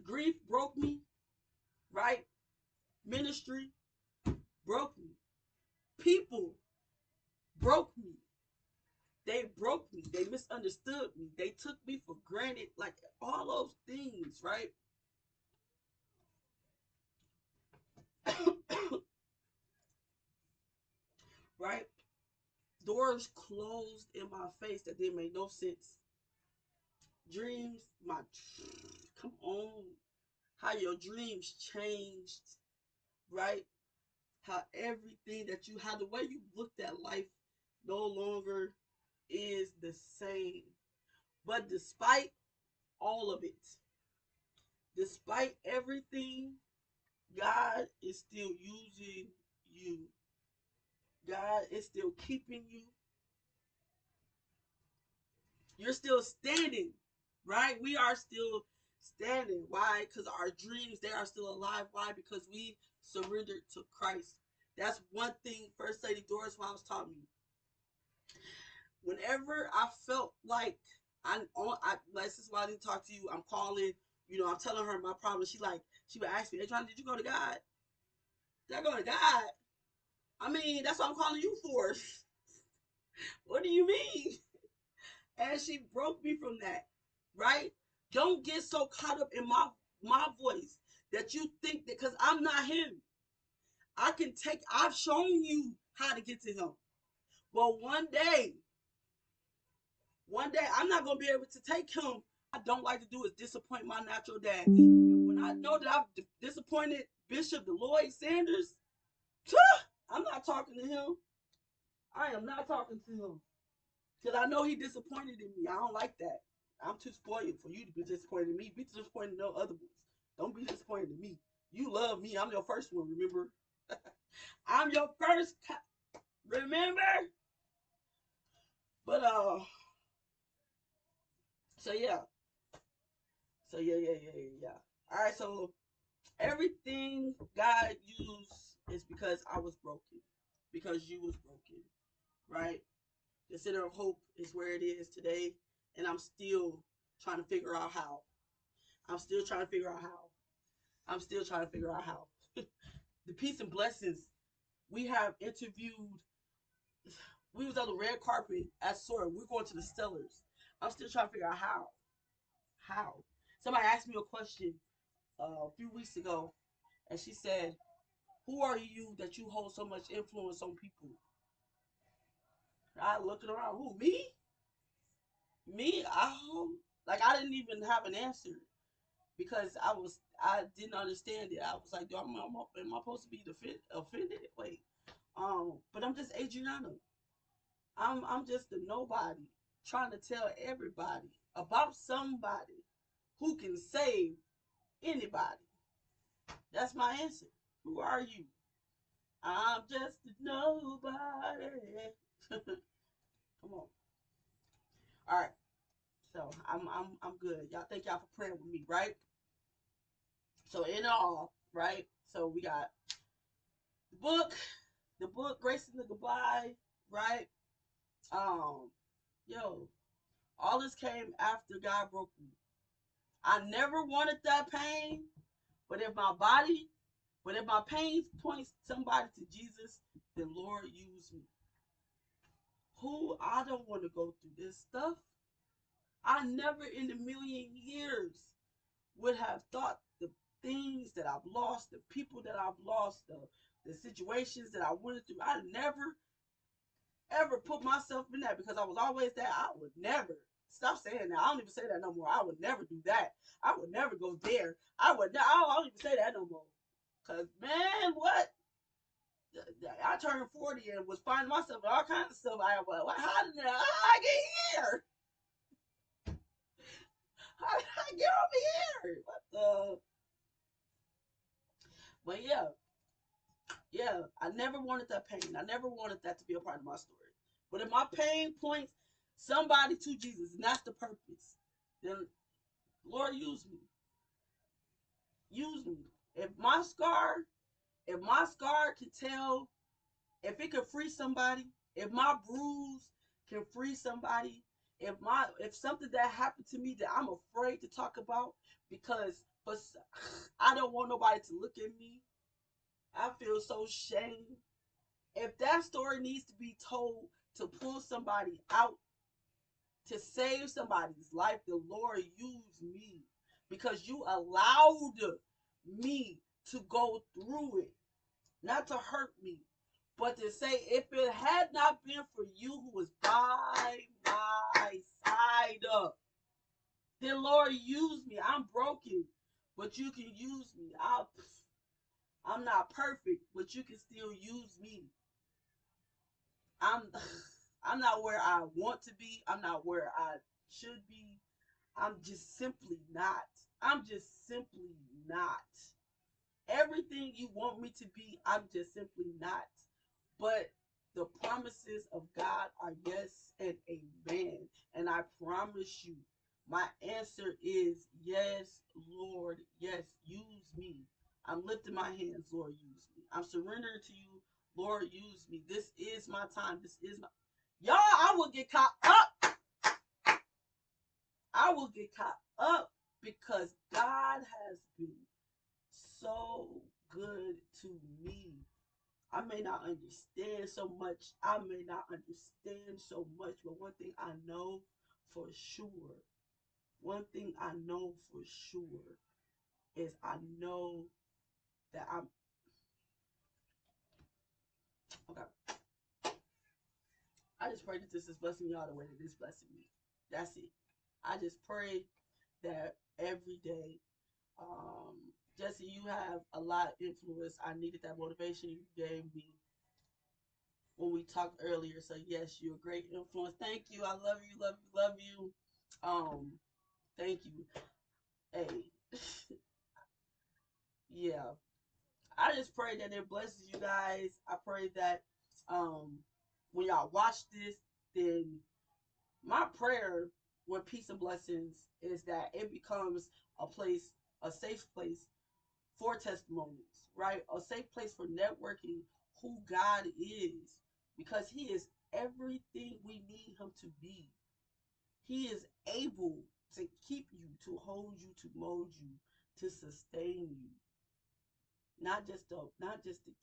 Grief broke me, right? Ministry broke me. People broke me. They broke me. They misunderstood me. They took me for granted. Like all those things, right? Right? Doors closed in my face that didn't make no sense. Dreams, come on. How your dreams changed, right? How everything that you, how the way you looked at life no longer is the same. But despite all of it, despite everything, God is still using you. God is still keeping you. You're still standing, right? We are still standing. Why? Because our dreams, they are still alive. Why? Because we surrendered to Christ. That's one thing First Lady Doris Miles taught me. Whenever I felt like this is why I didn't talk to you. I'm calling, I'm telling her my problem. She would ask me, hey, John, did you go to God? Did I go to God? I mean, that's what I'm calling you for. What do you mean? And she broke me from that, right? Don't get so caught up in my voice that you think that because I'm not him. I've shown you how to get to him. But one day, I'm not going to be able to take him. I don't like to do is disappoint my natural dad. And when I know that I've disappointed Bishop Lloyd Sanders, I'm not talking to him. I am not talking to him. Because I know he disappointed in me. I don't like that. I'm too spoiled for you to be disappointed in me. Be disappointed in no other ones. Don't be disappointed in me. You love me. I'm your first one, remember? I'm your first. Remember? But, so yeah. Yeah. All right, so everything God used is because I was broken. Because you was broken, right? The center of hope is where it is today. And I'm still trying to figure out how. I'm still trying to figure out how. I'm still trying to figure out how. The peace and blessings we have interviewed. We was on the red carpet at Sword. We're going to the Stellars. I'm still trying to figure out how. How? Somebody asked me a question a few weeks ago, and she said, "Who are you that you hold so much influence on people?" I looked around. Who, me? Me? I didn't even have an answer because I didn't understand it. I was like, am I supposed to be offended? Wait, but I'm just Adriana. I'm just a nobody trying to tell everybody about somebody who can save anybody. That's my answer. Who are you? I'm just a nobody. Come on. All right. So I'm good. Y'all thank y'all for praying with me, right? So in all, right? So we got the book, Grace in the Goodbye, right? Um, yo, all this came after God broke me. I never wanted that pain, but if my pain points somebody to Jesus, then Lord use me. I don't want to go through this stuff. I never in a million years would have thought the things that I've lost, the people that I've lost, the situations that I went through. I never ever put myself in that because I was always that. I would never. Stop saying that. I don't even say that no more. I would never do that. I would never go there. I don't even say that no more. Cause man, what? I turned 40 and was finding myself in all kinds of stuff. How did I get here? How did I get over here? What the? But yeah, I never wanted that pain. I never wanted that to be a part of my story. But if my pain points somebody to Jesus, and that's the purpose, then Lord, use me. Use me. If my scar, if my scar can tell, if it can free somebody, if my bruise can free somebody, if something that happened to me that I'm afraid to talk about because for, I don't want nobody to look at me. I feel so shamed. If that story needs to be told to pull somebody out, to save somebody's life, the Lord used me because you allowed me to go through it, not to hurt me, but to say, if it had not been for you who was by my side, then Lord, use me. I'm broken, but you can use me. I'm not perfect, but you can still use me. I'm I'm not where I want to be. I'm not where I should be. I'm just simply not. I'm just simply not. Everything you want me to be, I'm just simply not. But the promises of God are yes and amen. And I promise you, my answer is yes, Lord. Yes, use me. I'm lifting my hands, Lord, use me. I'm surrendering to you, Lord, use me. This is my time. This is my. Y'all, I will get caught up. I will get caught up because God has been so good to me. I may not understand so much. I may not understand so much, but one thing I know for sure, one thing I know for sure is I know that I'm okay. I just pray that this is blessing y'all the way that it's blessing me. That's it. I just pray that every day, um, Jesse, you have a lot of influence. I needed that motivation you gave me when we talked earlier. So yes, you're a great influence. Thank you. I love you, love you, love you. Thank you. Hey, yeah. I just pray that it blesses you guys. I pray that um when y'all watch this, then my prayer with peace and blessings is that it becomes a place, a safe place for testimonies, right? A safe place for networking who God is, because He is everything we need Him to be. He is able to keep you, to hold you, to mold you, to sustain you. Not just to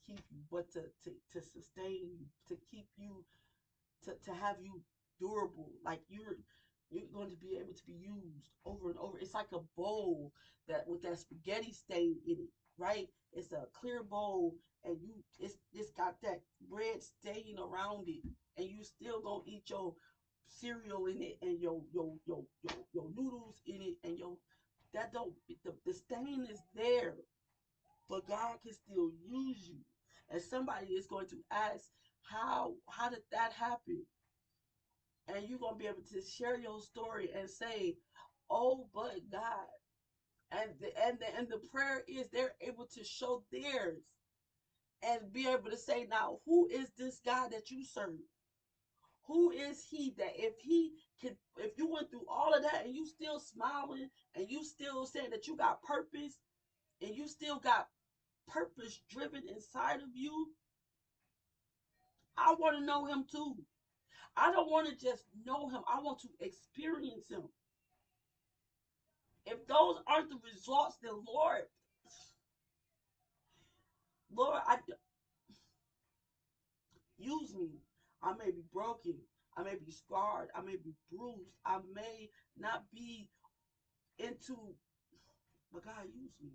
keep you, but to sustain you, to keep you, to have you durable. Like you're going to be able to be used over and over. It's like a bowl that with that spaghetti stain in it, right? It's a clear bowl, and it's got that bread stain around it, and you still gonna eat your cereal in it, and your noodles in it, and your that don't the stain is there, but God can still use you. And somebody is going to ask, how did that happen? And you're gonna be able to share your story and say, "Oh, but God." And the prayer is they're able to show theirs and be able to say, "Now, who is this God that you serve? Who is He that if you went through all of that and you still smiling and you still saying that you got purpose and you still got purpose driven inside of you, I want to know Him too. I don't want to just know Him. I want to experience Him. If those aren't the results, then Lord, use me. I may be broken. I may be scarred. I may be bruised. I may not be into, but God, use me.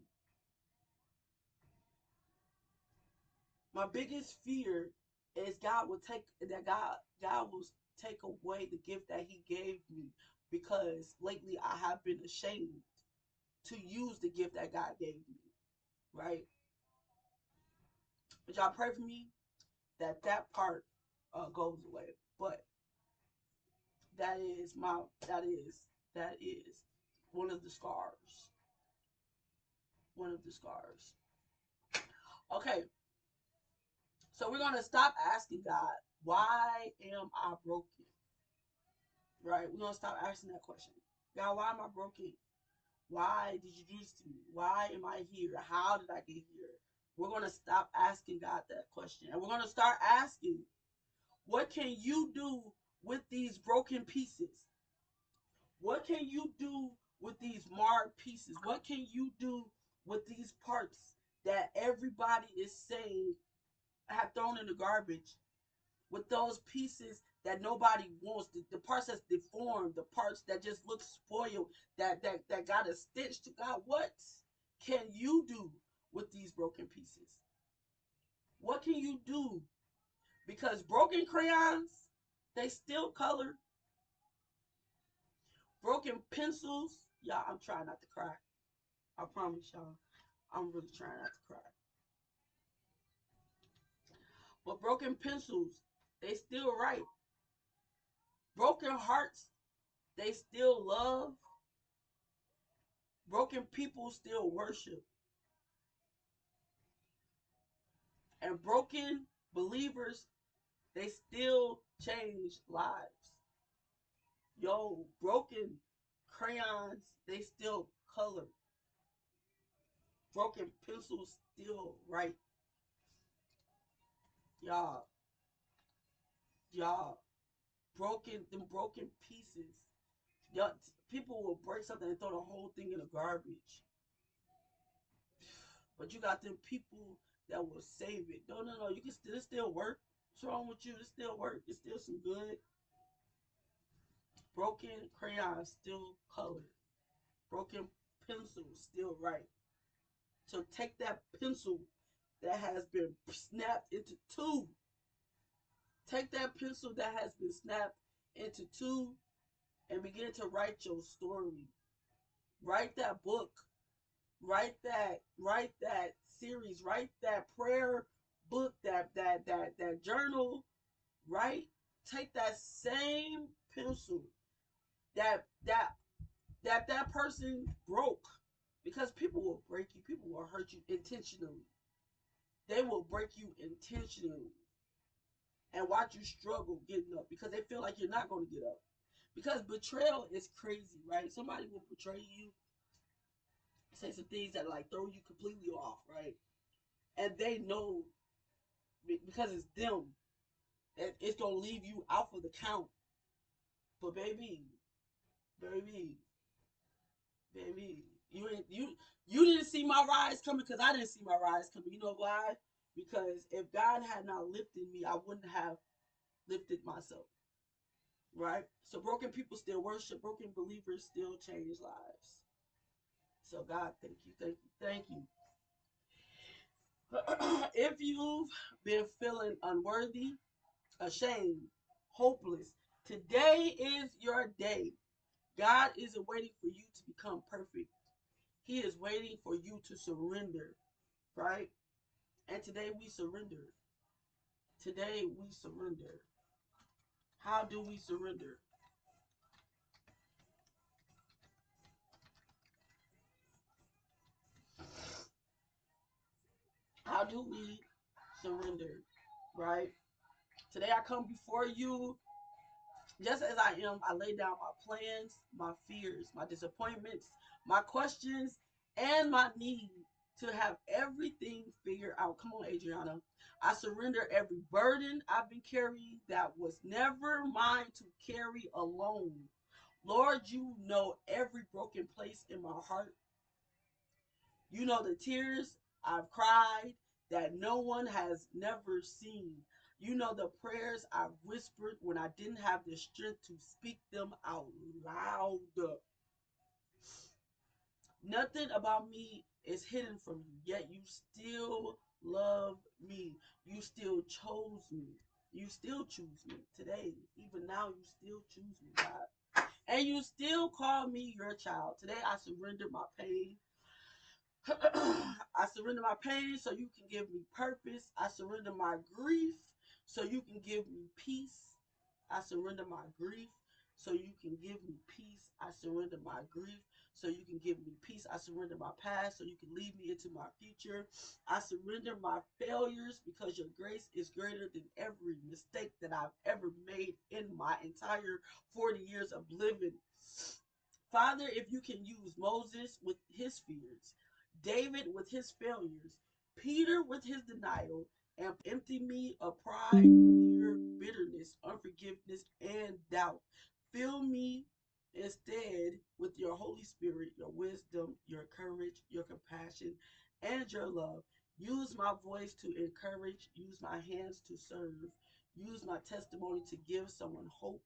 My biggest fear is God will take that God will take away the gift that He gave me because lately I have been ashamed to use the gift that God gave me, right? But y'all pray for me that that part goes away. But that is my that is one of the scars. One of the scars. Okay, so we're gonna stop asking God, why am I broken? Right? We're gonna stop asking that question. God, why am I broken? Why did you do this to me? Why am I here? How did I get here? We're gonna stop asking God that question. And we're gonna start asking, what can you do with these broken pieces? What can you do with these marred pieces? What can you do with these parts that everybody is saying have thrown in the garbage? With those pieces that nobody wants, the parts that's deformed, the parts that just look spoiled, that got a stitch to God, what can you do with these broken pieces? What can you do? Because broken crayons, they still color. Broken pencils, y'all, I'm trying not to cry. I promise y'all, I'm really trying not to cry. But broken pencils, they still write. Broken hearts, they still love. Broken people still worship. And broken believers, they still change lives. Yo, broken crayons, they still color. Broken pencils still write. Y'all, y'all, them broken pieces. Y'all, people will break something and throw the whole thing in the garbage. But you got them people that will save it. No, no, no. You can still work. What's wrong with you? It still work. It's still some good. Broken crayons still color. Broken pencil still write. So take that pencil that has been snapped into two. Take that pencil that has been snapped into two and begin to write your story. Write that book. Write that series. Write that prayer book, that journal. Right? Take that same pencil that that that person broke, because people will break you, people will hurt you intentionally. They will break you intentionally and watch you struggle getting up because they feel like you're not going to get up. Because betrayal is crazy, right? Somebody will betray you, say some things that like throw you completely off, right? And they know because it's them that it's gonna leave you out for the count. But baby, baby, you didn't see my rise coming because I didn't see my rise coming. You know why? Because if God had not lifted me, I wouldn't have lifted myself. Right? So broken people still worship, broken believers still change lives. So God, thank you, thank you, thank you. If you've been feeling unworthy, ashamed, hopeless, today is your day. God isn't waiting for you to become perfect. He is waiting for you to surrender, right? And today we surrender. Today we surrender. How do we surrender? How do we surrender, right? Today I come before you just as I am. I lay down my plans, my fears, my disappointments, my questions, and my need to have everything figured out. Come on, Adriana. I surrender every burden I've been carrying that was never mine to carry alone. Lord, you know every broken place in my heart. You know the tears I've cried that no one has never seen. You know the prayers I've whispered when I didn't have the strength to speak them out loud. Nothing about me is hidden from you, yet you still love me. You still chose me. You still choose me today. Even now, you still choose me, God. and you still call me your child. Today I surrender my pain. I surrender my pain so you can give me purpose. I surrender my grief so you can give me peace. I surrender my grief so you can give me peace. I surrender my grief so you can give me peace. I surrender my past so you can lead me into my future. I surrender my failures because your grace is greater than every mistake that I've ever made in my entire 40 years of living. Father, if you can use Moses with his fears, David with his failures, Peter with his denial, and empty me of pride, fear, bitterness, unforgiveness, and doubt. Fill me instead with your Holy Spirit, your wisdom, your courage, your compassion, and your love. Use my voice to encourage, use my hands to serve, use my testimony to give someone hope,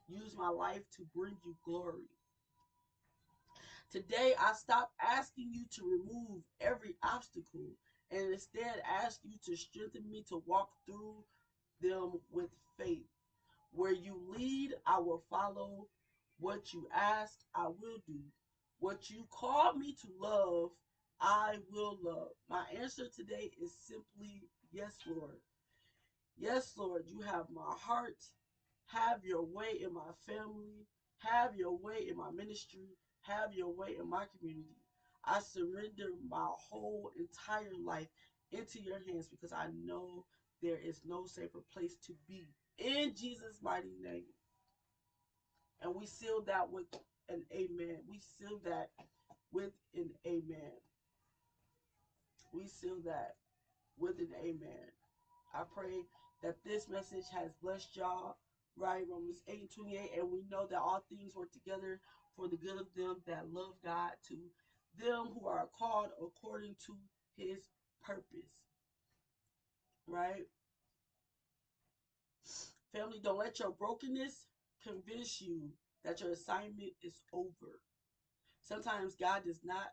use my life to bring you glory. Today, I stop asking you to remove every obstacle and instead ask you to strengthen me to walk through them with faith. Where you lead, I will follow. What you ask, I will do. What you call me to love, I will love. My answer today is simply yes, Lord. Yes, Lord, you have my heart. Have your way in my family. Have your way in my ministry. Have your way in my community. I surrender my whole entire life into your hands because I know there is no safer place to be. In Jesus' mighty name. And we seal that with an amen. We seal that with an amen. We seal that with an amen. I pray that this message has blessed y'all, right? Romans 8:28, and we know that all things work together for the good of them that love God, to them who are called according to his purpose, right? Family, don't let your brokenness convince you that your assignment is over. Sometimes God does not,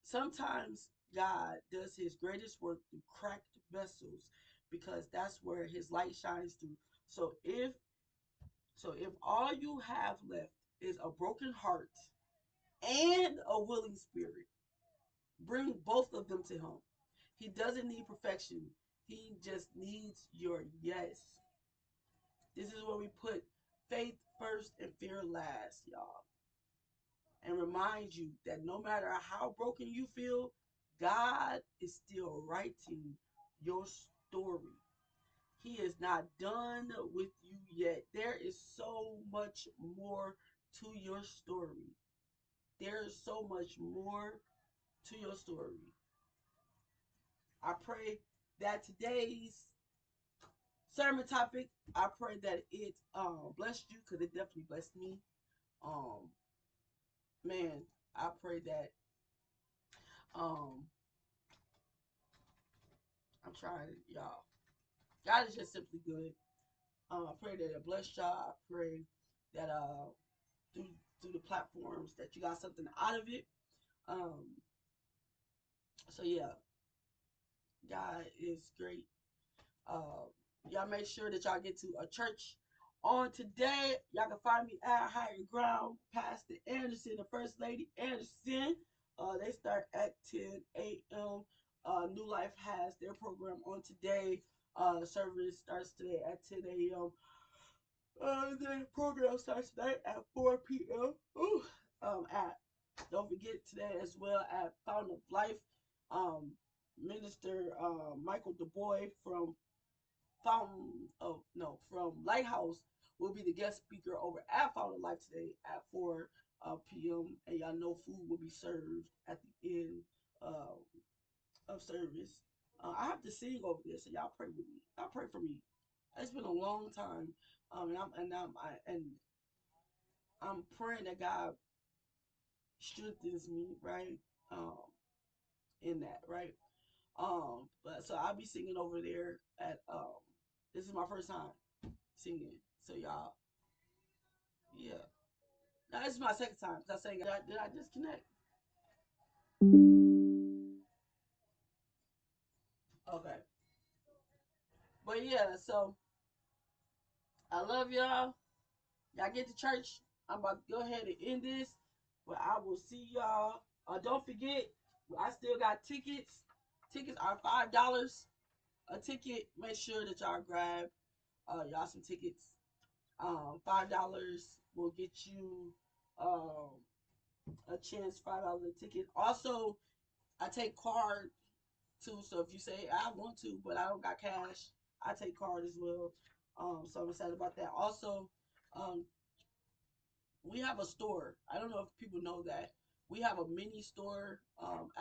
sometimes God does his greatest work through cracked vessels because that's where his light shines through. So if all you have left is a broken heart and a willing spirit, bring both of them to him. He doesn't need perfection. He just needs your yes. This is where we put faith first and fear last, y'all. And remind you that no matter how broken you feel, God is still writing your story. He is not done with you yet. There is so much more to your story. There is so much more to your story. I pray that today's sermon topic, I pray that it blessed you, because it definitely blessed me. Um, man, I pray that um I'm trying, y'all. God is just simply good. I pray that it blessed y'all. I pray that through through the platforms that you got something out of it. Um, so yeah, God is great. Uh, y'all make sure that y'all get to a church on today. Y'all can find me at Higher Ground, Pastor Anderson, the First Lady Anderson. They start at 10 a.m. New Life has their program on today. Service starts today at 10 a.m. The program starts tonight at 4 p.m. Ooh, at don't forget today as well at Fountain of Life. Minister Michael DuBois from from Lighthouse will be the guest speaker over at Fountain of Life today at 4 p.m. And y'all know food will be served at the end of service. I have to sing over this, so y'all pray with me. Y'all pray for me. It's been a long time, and I'm praying that God strengthens me, right? Um, in that, right? But so I'll be singing over there at this is my first time singing. So y'all, yeah. Now this is my second time because I sang. Did I disconnect? Okay. But yeah, so I love y'all. Y'all get to church I'm about to go ahead and end this, but I will see y'all. Don't forget, I still got tickets. Tickets are $5 a ticket. Make sure that y'all grab y'all some tickets. $5 will get you a chance. $5 a ticket. Also, I take card too. So if you say I want to, but I don't got cash, I take card as well. So I'm excited about that. Also, um, we have a store. I don't know if people know that we have a mini store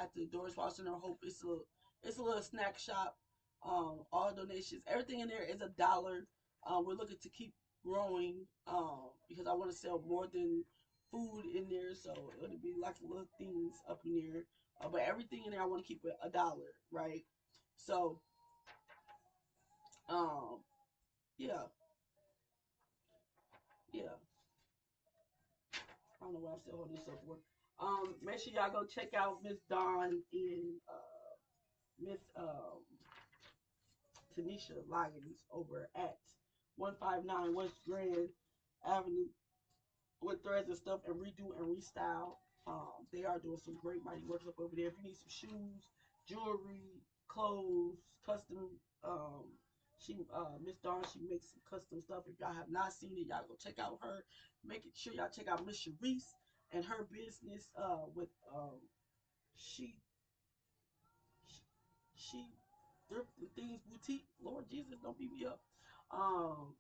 at the Doris Wall Center of Hope. It's a little snack shop. All donations, everything in there is $1. We're looking to keep growing because I want to sell more than food in there, so it'll be like little things up in there. But everything in there, I want to keep it $1, right? So, um, yeah, yeah. I don't know why I'm still holding this up for. Make sure y'all go check out Miss Dawn and Miss Tanisha Lyons over at 159 West Grand Avenue with threads and stuff and redo and restyle. They are doing some great mighty works up over there. If you need some shoes, jewelry, clothes, custom, she Miss Dawn, she makes some custom stuff. If y'all have not seen it, y'all go check out her. Make sure y'all check out Miss Sharice and her business with she she thrift and things boutique. Lord Jesus, don't beat me up. Um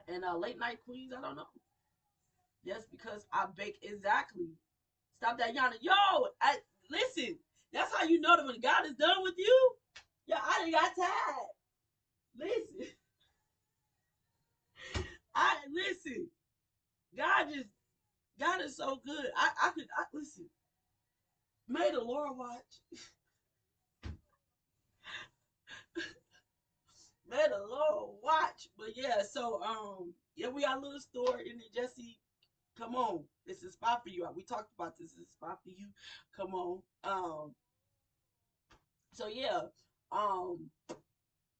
and late night queens, I don't know. Yes, because I bake exactly. Stop that yawning. Yo, listen. That's how you know that when God is done with you. Yeah, I done got tired. Listen, I listen. God just God is so good. I listen. May the Lord watch. May the Lord watch. But yeah, so yeah, we got a little store in there, Jesse. Come on, this is a spot for you. We talked about this. This is a spot for you. Come on. So yeah, um,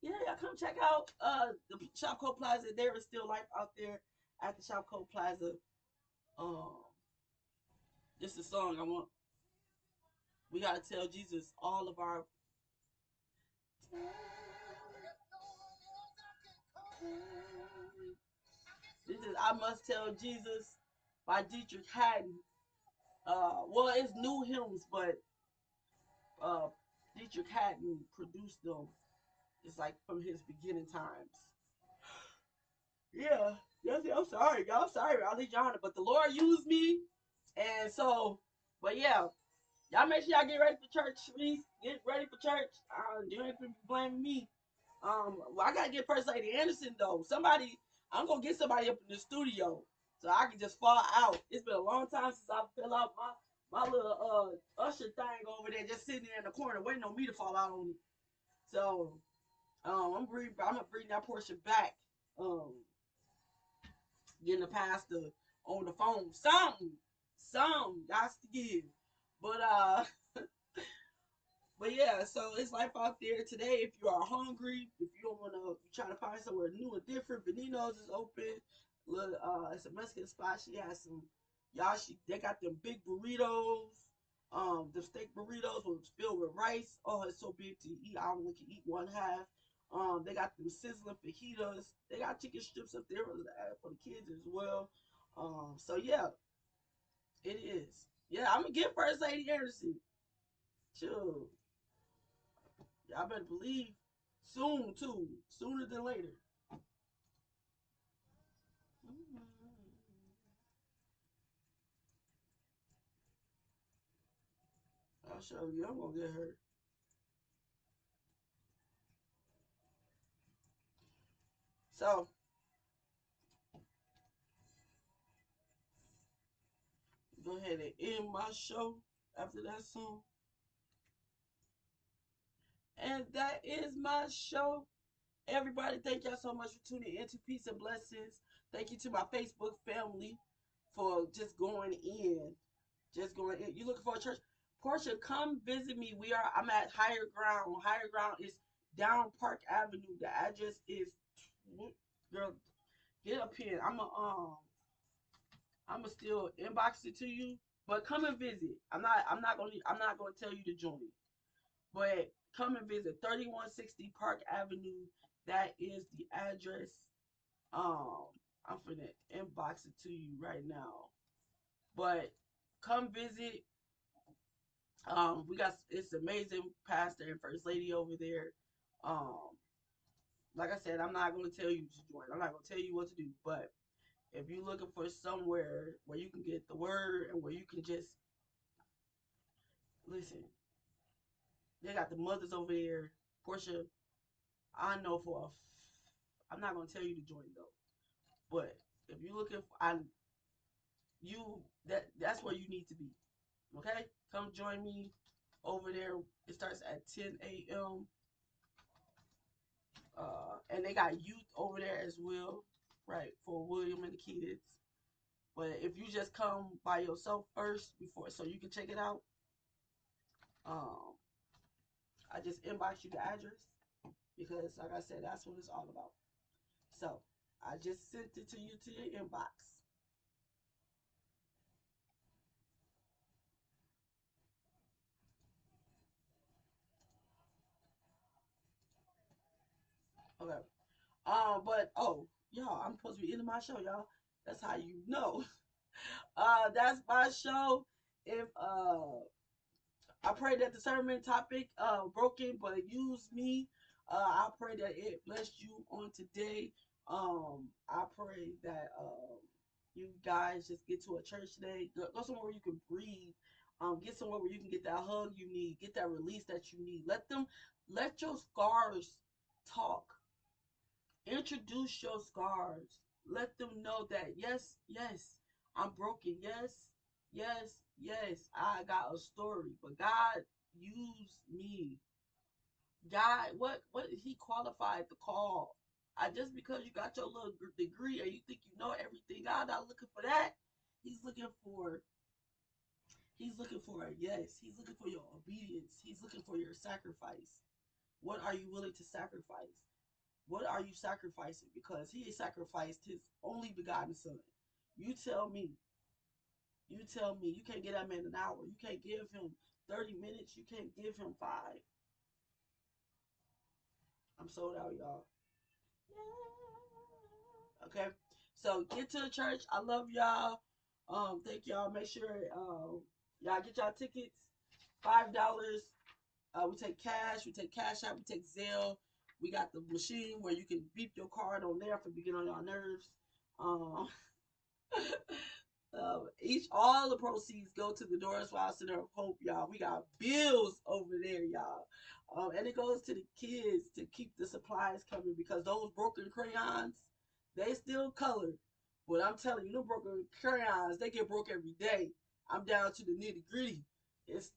yeah, come check out the Shopco Plaza. There is still life out there at the Shopco Plaza. Um, this is a song I want. We gotta tell Jesus all of our. This is I Must Tell Jesus by Dietrich Haddon. Well, it's new hymns, but uh, Dietrich Haddon produced them. It's like from his beginning times. Yeah, yes, I'm sorry, y'all. I'm sorry, I'll leave y'all, but the Lord used me, and so, but yeah, y'all make sure y'all get ready for church, please. Get ready for church. You ain't gonna be blaming me. Well, I gotta get First Lady Anderson though. Somebody, I'm gonna get somebody up in the studio so I can just fall out. It's been a long time since I fill out my little usher thing over there, just sitting there in the corner waiting on me to fall out on it. So, I'm gonna bring that portion back. Um, Getting the pastor on the phone, something got to give. But But yeah, so it's life out there today. If you are hungry, if you don't want to, you trying to find somewhere new and different, Benino's is open. Little, it's a Mexican spot. She has some, y'all. They got them big burritos. The steak burritos was filled with rice. Oh, it's so big to eat. I only can eat one half. They got them sizzling fajitas. They got chicken strips up there for the kids as well. So yeah, it is. Yeah, I'm gonna get First Lady Anderson. Sure. I better believe soon too, sooner than later. I'll show you. I'm gonna get her. So go ahead and end my show after that song. And that is my show. Everybody, thank y'all so much for tuning in to Peace and Blessings. Thank you to my Facebook family for just going in. Just going in. You looking for a church? Portia, come visit me. I'm at Higher Ground. Higher Ground is down Park Avenue. The address is girl, get up here. I'ma still inbox it to you. But come and visit. I'm not gonna tell you to join. But come and visit 3160 Park Avenue. That is the address. Um, I'm finna inbox it to you right now. But come visit. We got it's amazing pastor and first lady over there. Um, like I said, I'm not gonna tell you to join. I'm not gonna tell you what to do. But if you're looking for somewhere where you can get the word and where you can just listen, they got the mothers over there. Portia, I know for I'm not gonna tell you to join though. But if you're looking for, that's where you need to be. Okay, come join me over there. It starts at 10 a.m. And they got youth over there as well, right, for William and the kids. But if you just come by yourself first before, so you can check it out, um, I just inbox you the address because, like I said, that's what it's all about. So I just sent it to you to your inbox. Okay. But y'all, I'm supposed to be ending my show, y'all. That's how you know. That's my show. If I pray that the sermon topic broken, but use me. I pray that it blessed you on today. I pray that you guys just get to a church today. Go somewhere where you can breathe. Get somewhere where you can get that hug you need, get that release that you need. Let your scars talk. Introduce your scars. Let them know that yes, yes, I'm broken. Yes, yes, yes, I got a story. But God used me. God, what He qualified the call. I just because you got your little degree and you think you know everything, God not looking for that. He's looking for He's looking for a yes. He's looking for your obedience. He's looking for your sacrifice. What are you willing to sacrifice? What are you sacrificing? Because he sacrificed his only begotten son. You tell me. You tell me. You can't get that man an hour. You can't give him 30 minutes. You can't give him 5. I'm sold out, y'all. Okay. So get to the church. I love y'all. Thank y'all. Make sure y'all get y'all tickets. $5. We take cash. We take cash out. We take Zelle. We got the machine where you can beep your card on there for being on your nerves. Um, all the proceeds go to the Doris Wild Center of Hope, y'all. We got bills over there, y'all. And it goes to the kids to keep the supplies coming because those broken crayons, they still color. But I'm telling you, the broken crayons, they get broke every day. I'm down to the nitty gritty. It's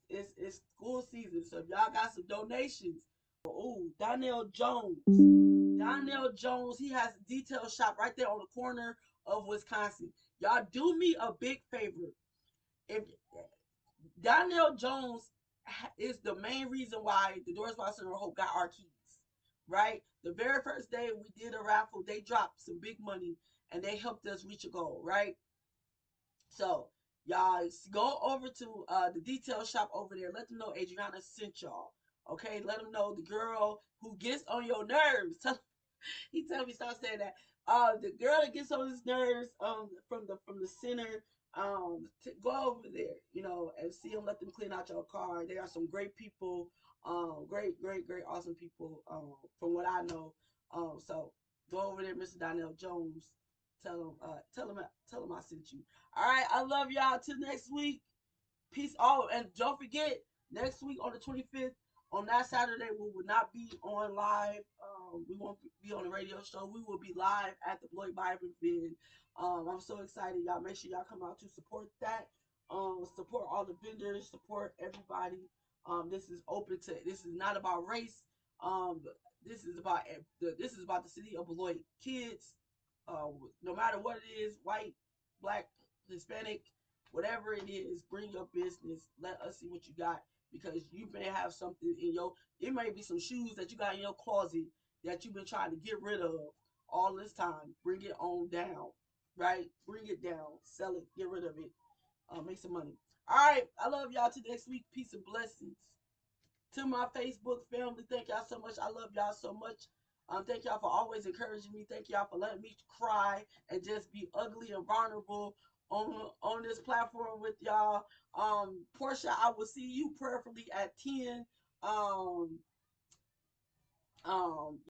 school season, so if y'all got some donations, oh, Donnell Jones. Donnell Jones, he has a detail shop right there on the corner of Wisconsin. Y'all do me a big favor. If Donnell Jones is the main reason why the Doris Wild Center of Hope got our keys, right? The very first day we did a raffle, they dropped some big money and they helped us reach a goal, right? So y'all go over to the detail shop over there. Let them know Adriana sent y'all. Okay, let them know the girl who gets on your nerves. He told me stop saying that. The girl that gets on his nerves, from the center, go over there, and see them. Let them clean out your car. They are some great people, great, great, great, awesome people, from what I know. So go over there, Mr. Donnell Jones. Tell him I sent you. All right, I love y'all. Till next week. Peace. Oh, and don't forget, next week on the 25th, on that Saturday, we will not be on live. We won't be on the radio show. We will be live at the Bloyd Bible event. I'm so excited. Y'all make sure y'all come out to support that. Support all the vendors. Support everybody. This is not about race. Um, this is about the city of Beloit kids. No matter what it is, white, black, Hispanic, whatever it is, bring your business. Let us see what you got because you may have something it may be some shoes that you got in your closet that you've been trying to get rid of all this time. Bring it on down. right? Bring it down, sell it, get rid of it, make some money. All right, I love y'all. Till next week. Peace and blessings. To my Facebook family, thank y'all so much. I love y'all so much. Thank y'all for always encouraging me. Thank y'all for letting me cry and just be ugly and vulnerable on this platform with y'all. Portia, I will see you prayerfully at 10. Um,